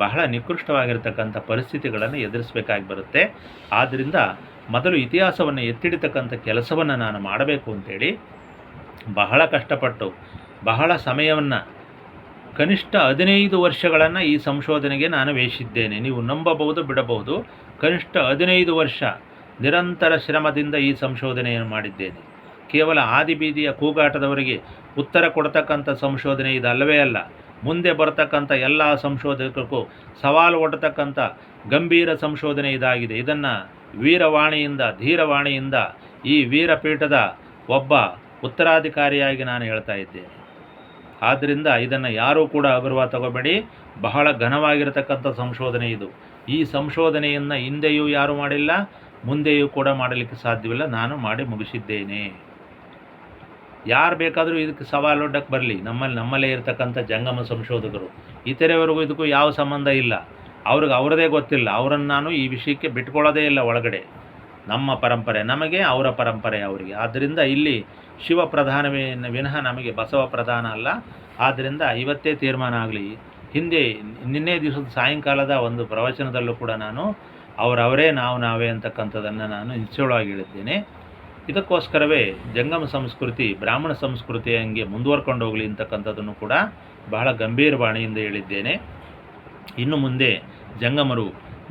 ಬಹಳ ನಿಕೃಷ್ಟವಾಗಿರ್ತಕ್ಕಂಥ ಪರಿಸ್ಥಿತಿಗಳನ್ನು ಎದುರಿಸಬೇಕಾಗಿ ಬರುತ್ತೆ. ಆದ್ದರಿಂದ ಮೊದಲು ಇತಿಹಾಸವನ್ನು ಎತ್ತಿಡಿತಕ್ಕಂಥ ಕೆಲಸವನ್ನು ನಾನು ಮಾಡಬೇಕು ಅಂತೇಳಿ ಬಹಳ ಕಷ್ಟಪಟ್ಟು ಬಹಳ ಸಮಯವನ್ನು ಕನಿಷ್ಠ 15 ವರ್ಷಗಳನ್ನು ಈ ಸಂಶೋಧನೆಗೆ ನಾನು ವೇಷಿದ್ದೇನೆ. ನೀವು ನಂಬಬಹುದು ಬಿಡಬಹುದು, ಕನಿಷ್ಠ 15 ವರ್ಷ ನಿರಂತರ ಶ್ರಮದಿಂದ ಈ ಸಂಶೋಧನೆಯನ್ನು ಮಾಡಿದ್ದೇನೆ. ಕೇವಲ ಆದಿಬೀದಿಯ ಕೂಗಾಟದವರಿಗೆ ಉತ್ತರ ಕೊಡ್ತಕ್ಕಂಥ ಸಂಶೋಧನೆ ಇದಲ್ಲವೇ ಅಲ್ಲ. ಮುಂದೆ ಬರತಕ್ಕಂಥ ಎಲ್ಲ ಸಂಶೋಧಕರಿಗೂ ಸವಾಲು ಒಡ್ಡತಕ್ಕಂಥ ಗಂಭೀರ ಸಂಶೋಧನೆ ಇದಾಗಿದೆ. ಇದನ್ನು ಧೀರವಾಣಿಯಿಂದ ಈ ವೀರಪೀಠದ ಒಬ್ಬ ಉತ್ತರಾಧಿಕಾರಿಯಾಗಿ ನಾನು ಹೇಳ್ತಾ ಇದ್ದೇನೆ. ಆದ್ದರಿಂದ ಇದನ್ನು ಯಾರೂ ಕೂಡ ಹಗುರವಾಗಿ ತಗೋಬೇಡಿ. ಬಹಳ ಘನವಾಗಿರತಕ್ಕಂಥ ಸಂಶೋಧನೆ ಇದು. ಈ ಸಂಶೋಧನೆಯನ್ನು ಹಿಂದೆಯೂ ಯಾರೂ ಮಾಡಿಲ್ಲ, ಮುಂದೆಯೂ ಕೂಡ ಮಾಡಲಿಕ್ಕೆ ಸಾಧ್ಯವಿಲ್ಲ. ನಾನು ಮಾಡಿ ಮುಗಿಸಿದ್ದೇನೆ. ಯಾರು ಬೇಕಾದರೂ ಇದಕ್ಕೆ ಸವಾಲೊಡ್ಡಕ್ಕೆ ಬರಲಿ. ನಮ್ಮಲ್ಲೇ ಇರತಕ್ಕಂಥ ಜಂಗಮ ಸಂಶೋಧಕರು ಇತರೆವರೆಗೂ ಇದಕ್ಕೂ ಯಾವ ಸಂಬಂಧ ಇಲ್ಲ. ಅವರದೇ ಗೊತ್ತಿಲ್ಲ. ಅವರನ್ನು ನಾನು ಈ ವಿಷಯಕ್ಕೆ ಬಿಟ್ಕೊಳ್ಳೋದೇ ಇಲ್ಲ ಒಳಗಡೆ. ನಮ್ಮ ಪರಂಪರೆ ನಮಗೆ, ಅವರ ಪರಂಪರೆ ಅವರಿಗೆ. ಆದ್ದರಿಂದ ಇಲ್ಲಿ ಶಿವ ಪ್ರಧಾನವೇ ವಿನಃ ನಮಗೆ ಬಸವ ಪ್ರಧಾನ ಅಲ್ಲ. ಆದ್ದರಿಂದ ಇವತ್ತೇ ತೀರ್ಮಾನ ಆಗಲಿ. ಹಿಂದೆ ನಿನ್ನೆ ದಿವಸದ ಸಾಯಂಕಾಲದ ಒಂದು ಪ್ರವಚನದಲ್ಲೂ ಕೂಡ ನಾನು ಅವರವರೇ ನಾವೇ ಅಂತಕ್ಕಂಥದ್ದನ್ನು ನಾನು ನಿಶ್ಚಯವಾಗಿ ಹೇಳಿದ್ದೇನೆ. ಇದಕ್ಕೋಸ್ಕರವೇ ಜಂಗಮ ಸಂಸ್ಕೃತಿ ಬ್ರಾಹ್ಮಣ ಸಂಸ್ಕೃತಿ ಹಂಗೆ ಮುಂದುವರ್ಕೊಂಡು ಹೋಗಲಿ ಅಂತಕ್ಕಂಥದ್ದನ್ನು ಕೂಡ ಬಹಳ ಗಂಭೀರವಾಣಿಯಿಂದ ಹೇಳಿದ್ದೇನೆ. ಇನ್ನು ಮುಂದೆ ಜಂಗಮರು,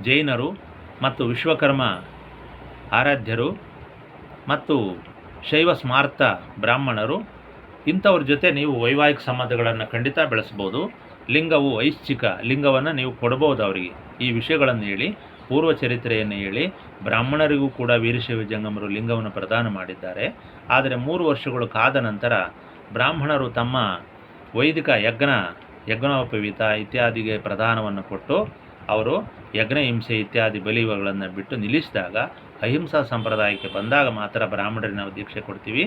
ಜೈನರು ಮತ್ತು ವಿಶ್ವಕರ್ಮ ಆರಾಧ್ಯರು ಮತ್ತು ಶೈವ ಸ್ಮಾರ್ತ ಬ್ರಾಹ್ಮಣರು ಇಂಥವ್ರ ಜೊತೆ ನೀವು ವೈವಾಹಿಕ ಸಂಬಂಧಗಳನ್ನು ಖಂಡಿತ ಬೆಳೆಸ್ಬೋದು. ಲಿಂಗವು ಐಚ್ಛಿಕ ಲಿಂಗವನ್ನು ನೀವು ಕೊಡ್ಬೋದು ಅವರಿಗೆ. ಈ ವಿಷಯಗಳನ್ನು ಹೇಳಿ, ಪೂರ್ವ ಚರಿತ್ರೆಯನ್ನು ಹೇಳಿ, ಬ್ರಾಹ್ಮಣರಿಗೂ ಕೂಡ ವೀರಶೈವ ಜಂಗಮರು ಲಿಂಗವನ್ನು ಪ್ರದಾನ ಮಾಡಿದ್ದಾರೆ. ಆದರೆ 3 ವರ್ಷಗಳು ಕಾದ ನಂತರ ಬ್ರಾಹ್ಮಣರು ತಮ್ಮ ವೈದಿಕ ಯಜ್ಞೋಪವೀತ ಇತ್ಯಾದಿಗೆ ಪ್ರದಾನವನ್ನು ಕೊಟ್ಟು ಅವರು ಯಜ್ಞ ಹಿಂಸೆ ಇತ್ಯಾದಿ ಬಲಿಗಳನ್ನು ಬಿಟ್ಟು ನಿಲ್ಲಿಸಿದಾಗ, ಅಹಿಂಸಾ ಸಂಪ್ರದಾಯಕ್ಕೆ ಬಂದಾಗ ಮಾತ್ರ ಬ್ರಾಹ್ಮಣರಿಗೆ ನಾವು ದೀಕ್ಷೆ ಕೊಡ್ತೀವಿ.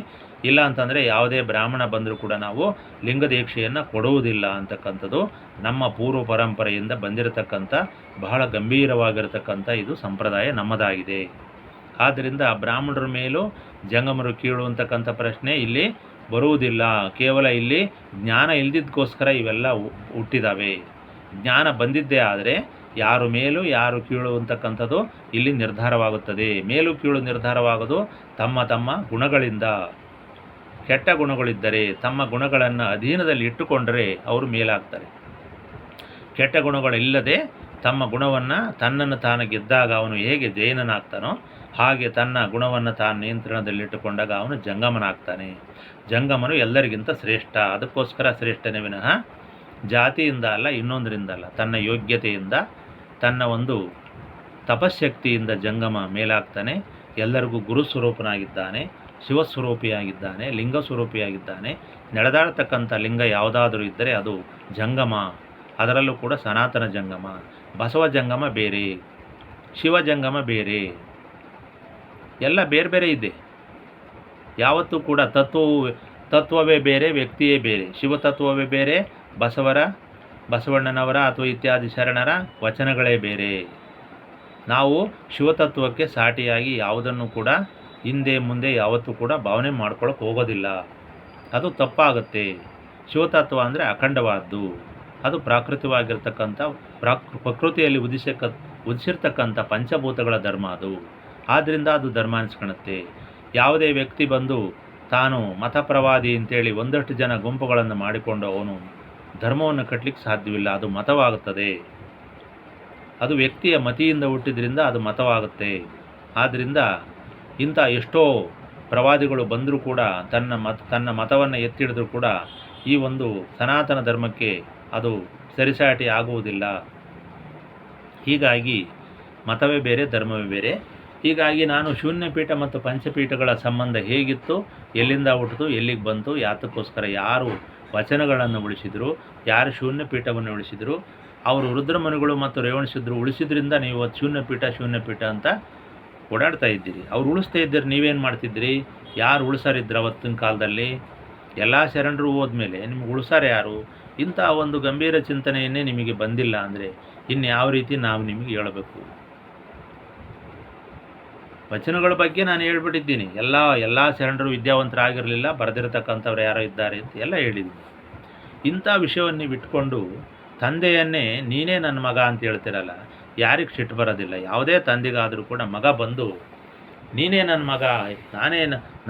ಇಲ್ಲ ಅಂತಂದರೆ ಯಾವುದೇ ಬ್ರಾಹ್ಮಣ ಬಂದರೂ ಕೂಡ ನಾವು ಲಿಂಗ ದೀಕ್ಷೆಯನ್ನು ಕೊಡುವುದಿಲ್ಲ ಅಂತಕ್ಕಂಥದ್ದು ನಮ್ಮ ಪೂರ್ವ ಪರಂಪರೆಯಿಂದ ಬಂದಿರತಕ್ಕಂಥ ಬಹಳ ಗಂಭೀರವಾಗಿರತಕ್ಕಂಥ ಇದು ಸಂಪ್ರದಾಯ ನಮ್ಮದಾಗಿದೆ. ಆದ್ದರಿಂದ ಬ್ರಾಹ್ಮಣರ ಮೇಲೂ ಜಂಗಮರು ಕೀಳು ಅಂತಕ್ಕಂಥ ಪ್ರಶ್ನೆ ಇಲ್ಲಿ ಬರುವುದಿಲ್ಲ. ಕೇವಲ ಇಲ್ಲಿ ಜ್ಞಾನ ಇಲ್ದಿದ್ದಕ್ಕೋಸ್ಕರ ಇವೆಲ್ಲ ಹುಟ್ಟಿದಾವೆ. ಜ್ಞಾನ ಬಂದಿದ್ದೇ ಆದರೆ ಯಾರು ಮೇಲು ಯಾರು ಕೀಳು ಅಂತಕ್ಕಂಥದ್ದು ಇಲ್ಲಿ ನಿರ್ಧಾರವಾಗುತ್ತದೆ. ಮೇಲು ಕೀಳು ನಿರ್ಧಾರವಾಗೋದು ತಮ್ಮ ತಮ್ಮ ಗುಣಗಳಿಂದ. ಕೆಟ್ಟ ಗುಣಗಳಿದ್ದರೆ ತಮ್ಮ ಗುಣಗಳನ್ನು ಅಧೀನದಲ್ಲಿ ಇಟ್ಟುಕೊಂಡರೆ ಅವರು ಮೇಲಾಗ್ತಾರೆ. ಕೆಟ್ಟ ಗುಣಗಳಿಲ್ಲದೆ ತಮ್ಮ ಗುಣವನ್ನು ತನ್ನನ್ನು ತಾನು ಗೆದ್ದಾಗ ಅವನು ಹೇಗೆ ಜೈನನಾಗ್ತಾನೋ ಹಾಗೆ ತನ್ನ ಗುಣವನ್ನು ತಾನು ನಿಯಂತ್ರಣದಲ್ಲಿಟ್ಟುಕೊಂಡಾಗ ಅವನು ಜಂಗಮನಾಗ್ತಾನೆ. ಜಂಗಮನು ಎಲ್ಲರಿಗಿಂತ ಶ್ರೇಷ್ಠ. ಅದಕ್ಕೋಸ್ಕರ ಶ್ರೇಷ್ಠನೇ ವಿನಃ ಜಾತಿಯಿಂದ ಅಲ್ಲ, ಇನ್ನೊಂದರಿಂದ ಅಲ್ಲ. ತನ್ನ ಯೋಗ್ಯತೆಯಿಂದ, ತನ್ನ ಒಂದು ತಪಶಕ್ತಿಯಿಂದ ಜಂಗಮ ಮೇಲಾಗ್ತಾನೆ. ಎಲ್ಲರಿಗೂ ಗುರುಸ್ವರೂಪನಾಗಿದ್ದಾನೆ, ಶಿವಸ್ವರೂಪಿಯಾಗಿದ್ದಾನೆ, ಲಿಂಗಸ್ವರೂಪಿಯಾಗಿದ್ದಾನೆ. ನಡೆದಾಡ್ತಕ್ಕಂಥ ಲಿಂಗ ಯಾವುದಾದರೂ ಇದ್ದರೆ ಅದು ಜಂಗಮ. ಅದರಲ್ಲೂ ಕೂಡ ಸನಾತನ ಜಂಗಮ. ಬಸವ ಜಂಗಮ ಬೇರೆ, ಶಿವ ಜಂಗಮ ಬೇರೆ, ಎಲ್ಲ ಬೇರೆ ಬೇರೆ ಇದೆ. ಯಾವತ್ತೂ ಕೂಡ ತತ್ವವೇ ಬೇರೆ, ವ್ಯಕ್ತಿಯೇ ಬೇರೆ. ಶಿವತತ್ವವೇ ಬೇರೆ, ಬಸವಣ್ಣನವರ ಅಥವಾ ಇತ್ಯಾದಿ ಶರಣರ ವಚನಗಳೇ ಬೇರೆ. ನಾವು ಶಿವತತ್ವಕ್ಕೆ ಸಾಟಿಯಾಗಿ ಯಾವುದನ್ನು ಕೂಡ ಹಿಂದೆ ಮುಂದೆ ಯಾವತ್ತೂ ಕೂಡ ಭಾವನೆ ಮಾಡ್ಕೊಳ್ಳೋಕೆ ಹೋಗೋದಿಲ್ಲ. ಅದು ತಪ್ಪಾಗುತ್ತೆ. ಶಿವತತ್ವ ಅಂದರೆ ಅಖಂಡವಾದ್ದು. ಅದು ಪ್ರಾಕೃತಿಕವಾಗಿರ್ತಕ್ಕಂಥ ಪ್ರಕೃತಿಯಲ್ಲಿ ಉದಿಸಿರ್ತಕ್ಕಂಥ ಪಂಚಭೂತಗಳ ಧರ್ಮ ಅದು. ಆದ್ದರಿಂದ ಅದು ಧರ್ಮ ಅನಿಸ್ಕೊಳುತ್ತೆ. ಯಾವುದೇ ವ್ಯಕ್ತಿ ಬಂದು ತಾನು ಮತಪ್ರವಾದಿ ಅಂತೇಳಿ ಒಂದಷ್ಟು ಜನ ಗುಂಪುಗಳನ್ನು ಮಾಡಿಕೊಂಡು ಅವನು ಧರ್ಮವನ್ನು ಕಟ್ಟಲಿಕ್ಕೆ ಸಾಧ್ಯವಿಲ್ಲ. ಅದು ಮತವಾಗುತ್ತದೆ. ಅದು ವ್ಯಕ್ತಿಯ ಮತಿಯಿಂದ ಹುಟ್ಟಿದ್ರಿಂದ ಅದು ಮತವಾಗುತ್ತೆ. ಆದ್ದರಿಂದ ಇಂಥ ಎಷ್ಟೋ ಪ್ರವಾದಿಗಳು ಬಂದರೂ ಕೂಡ ತನ್ನ ಮತವನ್ನು ಎತ್ತಿಡಿದ್ರೂ ಕೂಡ ಈ ಒಂದು ಸನಾತನ ಧರ್ಮಕ್ಕೆ ಅದು ಸರಿಸಾಟಿ ಆಗುವುದಿಲ್ಲ. ಹೀಗಾಗಿ ಮತವೇ ಬೇರೆ, ಧರ್ಮವೇ ಬೇರೆ. ಹೀಗಾಗಿ ನಾನು ಶೂನ್ಯಪೀಠ ಮತ್ತು ಪಂಚಪೀಠಗಳ ಸಂಬಂಧ ಹೇಗಿತ್ತು, ಎಲ್ಲಿಂದ ಹುಟ್ಟಿತು, ಎಲ್ಲಿಗೆ ಬಂತು, ಯಾತಕ್ಕೋಸ್ಕರ ಯಾರು ವಚನಗಳನ್ನು ಉಳಿಸಿದರು, ಯಾರು ಶೂನ್ಯಪೀಠವನ್ನು ಉಳಿಸಿದರು, ಅವರು ರುದ್ರಮುನಿಗಳು ಮತ್ತು ರೇವಣಸಿದ್ಧರು ಉಳಿಸಿದ್ರಿಂದ ನೀವು ಶೂನ್ಯಪೀಠ ಅಂತ ಓಡಾಡ್ತಾ ಇದ್ದೀರಿ. ಅವ್ರು ಉಳಿಸ್ತಾ ಇದ್ದೀರಿ, ನೀವೇನು ಮಾಡ್ತಿದ್ರಿ? ಯಾರು ಉಳಿಸಾರಿದ್ರು ಅವತ್ತಿನ ಕಾಲದಲ್ಲಿ? ಎಲ್ಲ ಶರಣರು ಹೋದ್ಮೇಲೆ ನಿಮ್ಗೆ ಉಳಿಸಾರೆ ಯಾರು? ಇಂಥ ಒಂದು ಗಂಭೀರ ಚಿಂತನೆಯನ್ನೇ ನಿಮಗೆ ಬಂದಿಲ್ಲ ಅಂದರೆ ಇನ್ಯಾವ ರೀತಿ ನಾವು ನಿಮಗೆ ಹೇಳಬೇಕು? ವಚನಗಳ ಬಗ್ಗೆ ನಾನು ಹೇಳ್ಬಿಟ್ಟಿದ್ದೀನಿ. ಎಲ್ಲ ಶರಣರು ವಿದ್ಯಾವಂತರಾಗಿರಲಿಲ್ಲ, ಬರೆದಿರತಕ್ಕಂಥವ್ರು ಯಾರೋ ಇದ್ದಾರೆ ಅಂತ ಎಲ್ಲ ಹೇಳಿದ್ದೀನಿ. ಇಂಥ ವಿಷಯವನ್ನು ನೀವು ಇಟ್ಕೊಂಡು ತಂದೆಯನ್ನೇ ನೀನೇ ನನ್ನ ಮಗ ಅಂತ ಹೇಳ್ತಿರಲ್ಲ, ಯಾರಿಗೆ ಸಿಟ್ಟು ಬರೋದಿಲ್ಲ? ಯಾವುದೇ ತಂದೆಗಾದರೂ ಕೂಡ ಮಗ ಬಂದು ನೀನೇ ನನ್ನ ಮಗ,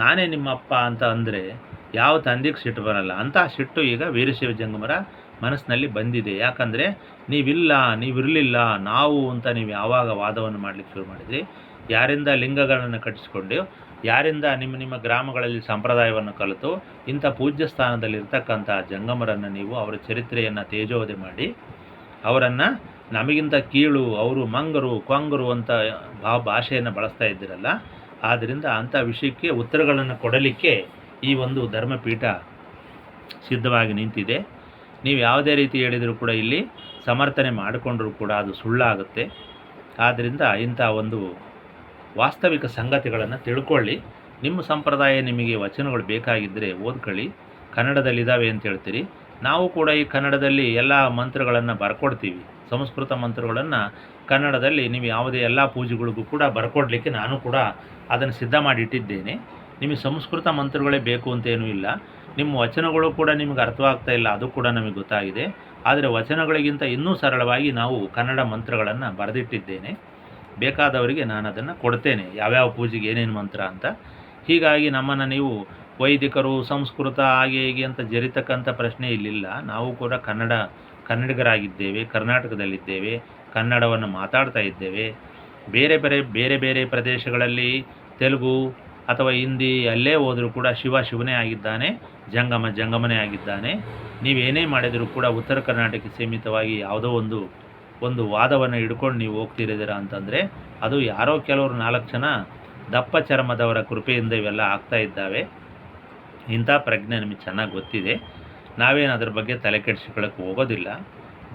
ನಾನೇ ನಿಮ್ಮ ಅಪ್ಪ ಅಂತ ಅಂದರೆ ಯಾವ ತಂದೆಗೆ ಸಿಟ್ಟು ಬರಲ್ಲ. ಅಂಥ ಸಿಟ್ಟು ಈಗ ವೀರಶೈವ ಜಂಗಮರ ಮನಸ್ಸಿನಲ್ಲಿ ಬಂದಿದೆ. ಯಾಕಂದರೆ ನೀವಿರಲಿಲ್ಲ, ನಾವು ಅಂತ ನೀವು ಯಾವಾಗ ವಾದವನ್ನು ಮಾಡಲಿಕ್ಕೆ ಶುರು ಮಾಡಿದ್ರಿ, ಯಾರಿಂದ ಲಿಂಗಗಳನ್ನು ಕಟ್ಟಿಸ್ಕೊಂಡು, ಯಾರಿಂದ ನಿಮ್ಮ ಗ್ರಾಮಗಳಲ್ಲಿ ಸಂಪ್ರದಾಯವನ್ನು ಕಲಿತು ಇಂಥ ಪೂಜ್ಯ ಸ್ಥಾನದಲ್ಲಿರ್ತಕ್ಕಂಥ ಜಂಗಮರನ್ನು ನೀವು ಅವರ ಚರಿತ್ರೆಯನ್ನು ತೇಜೋವಧೆ ಮಾಡಿ ಅವರನ್ನು ನಮಗಿಂತ ಕೀಳು, ಅವರು ಮಂಗರು ಕೊಂಗರು ಅಂತ ಭಾಷೆಯನ್ನು ಬಳಸ್ತಾ ಇದ್ದೀರಲ್ಲ. ಆದ್ದರಿಂದ ಅಂಥ ವಿಷಯಕ್ಕೆ ಉತ್ತರಗಳನ್ನು ಕೊಡಲಿಕ್ಕೆ ಈ ಒಂದು ಧರ್ಮಪೀಠ ಸಿದ್ಧವಾಗಿ ನಿಂತಿದೆ. ನೀವು ಯಾವುದೇ ರೀತಿ ಹೇಳಿದರೂ ಕೂಡ ಇಲ್ಲಿ ಸಮರ್ಥನೆ ಮಾಡಿಕೊಂಡ್ರೂ ಕೂಡ ಅದು ಸುಳ್ಳಾಗುತ್ತೆ. ಆದ್ದರಿಂದ ಇಂಥ ಒಂದು ವಾಸ್ತವಿಕ ಸಂಗತಿಗಳನ್ನು ತಿಳ್ಕೊಳ್ಳಿ. ನಿಮ್ಮ ಸಂಪ್ರದಾಯ ನಿಮಗೆ ವಚನಗಳು ಬೇಕಾಗಿದ್ದರೆ ಓದ್ಕೊಳ್ಳಿ. ಕನ್ನಡದಲ್ಲಿದ್ದಾವೆ ಅಂತ ಹೇಳ್ತೀರಿ. ನಾವು ಕೂಡ ಈ ಕನ್ನಡದಲ್ಲಿ ಎಲ್ಲ ಮಂತ್ರಗಳನ್ನು ಬರ್ಕೊಡ್ತೀವಿ. ಸಂಸ್ಕೃತ ಮಂತ್ರಗಳನ್ನು ಕನ್ನಡದಲ್ಲಿ ನೀವು ಯಾವುದೇ ಎಲ್ಲ ಪೂಜೆಗಳಿಗೂ ಕೂಡ ಬರ್ಕೊಡ್ಲಿಕ್ಕೆ ನಾನು ಕೂಡ ಅದನ್ನು ಸಿದ್ಧ ಮಾಡಿ ಇಟ್ಟಿದ್ದೇನೆ. ನಿಮಗೆ ಸಂಸ್ಕೃತ ಮಂತ್ರಗಳೇ ಬೇಕು ಅಂತೇನೂ ಇಲ್ಲ. ನಿಮ್ಮ ವಚನಗಳು ಕೂಡ ನಿಮಗೆ ಅರ್ಥವಾಗ್ತಾ ಇಲ್ಲ, ಅದು ಕೂಡ ನಮಗೆ ಗೊತ್ತಾಗಿದೆ. ಆದರೆ ವಚನಗಳಿಗಿಂತ ಇನ್ನೂ ಸರಳವಾಗಿ ನಾವು ಕನ್ನಡ ಮಂತ್ರಗಳನ್ನು ಬರೆದಿಟ್ಟಿದ್ದೇನೆ. ಬೇಕಾದವರಿಗೆ ನಾನು ಅದನ್ನು ಕೊಡ್ತೇನೆ, ಯಾವ್ಯಾವ ಪೂಜೆಗೆ ಏನೇನು ಮಂತ್ರ ಅಂತ. ಹೀಗಾಗಿ ನಮ್ಮನ್ನು ನೀವು ವೈದಿಕರು, ಸಂಸ್ಕೃತ ಹಾಗೆ ಹೀಗೆ ಅಂತ ಜರಿತಕ್ಕಂಥ ಪ್ರಶ್ನೆ ಇಲ್ಲಿಲ್ಲ. ನಾವು ಕೂಡ ಕನ್ನಡಿಗರಾಗಿದ್ದೇವೆ, ಕರ್ನಾಟಕದಲ್ಲಿದ್ದೇವೆ, ಕನ್ನಡವನ್ನು ಮಾತಾಡ್ತಾ ಇದ್ದೇವೆ. ಬೇರೆ ಬೇರೆ ಪ್ರದೇಶಗಳಲ್ಲಿ ತೆಲುಗು ಅಥವಾ ಹಿಂದಿ ಅಲ್ಲೇ ಹೋದರೂ ಕೂಡ ಶಿವನೇ ಆಗಿದ್ದಾನೆ, ಜಂಗಮನೇ ಆಗಿದ್ದಾನೆ. ನೀವೇನೇ ಮಾಡಿದರೂ ಕೂಡ ಉತ್ತರ ಕರ್ನಾಟಕಕ್ಕೆ ಸೀಮಿತವಾಗಿ ಯಾವುದೋ ಒಂದು ವಾದವನ್ನು ಹಿಡ್ಕೊಂಡು ನೀವು ಹೋಗ್ತಿದ್ದೀರ ಅಂತಂದರೆ ಅದು ಯಾರೋ ಕೆಲವರು 4 ಜನ ದಪ್ಪ ಚರ್ಮದವರ ಕೃಪೆಯಿಂದ ಇವೆಲ್ಲ ಆಗ್ತಾ ಇದ್ದಾವೆ. ಇಂಥ ಪ್ರಜ್ಞೆ ನಮಗೆ ಚೆನ್ನಾಗಿ ಗೊತ್ತಿದೆ. ನಾವೇನು ಅದ್ರ ಬಗ್ಗೆ ತಲೆ ಕೆಡಿಸ್ಕೊಳ್ಳೋಕ್ಕೆ ಹೋಗೋದಿಲ್ಲ.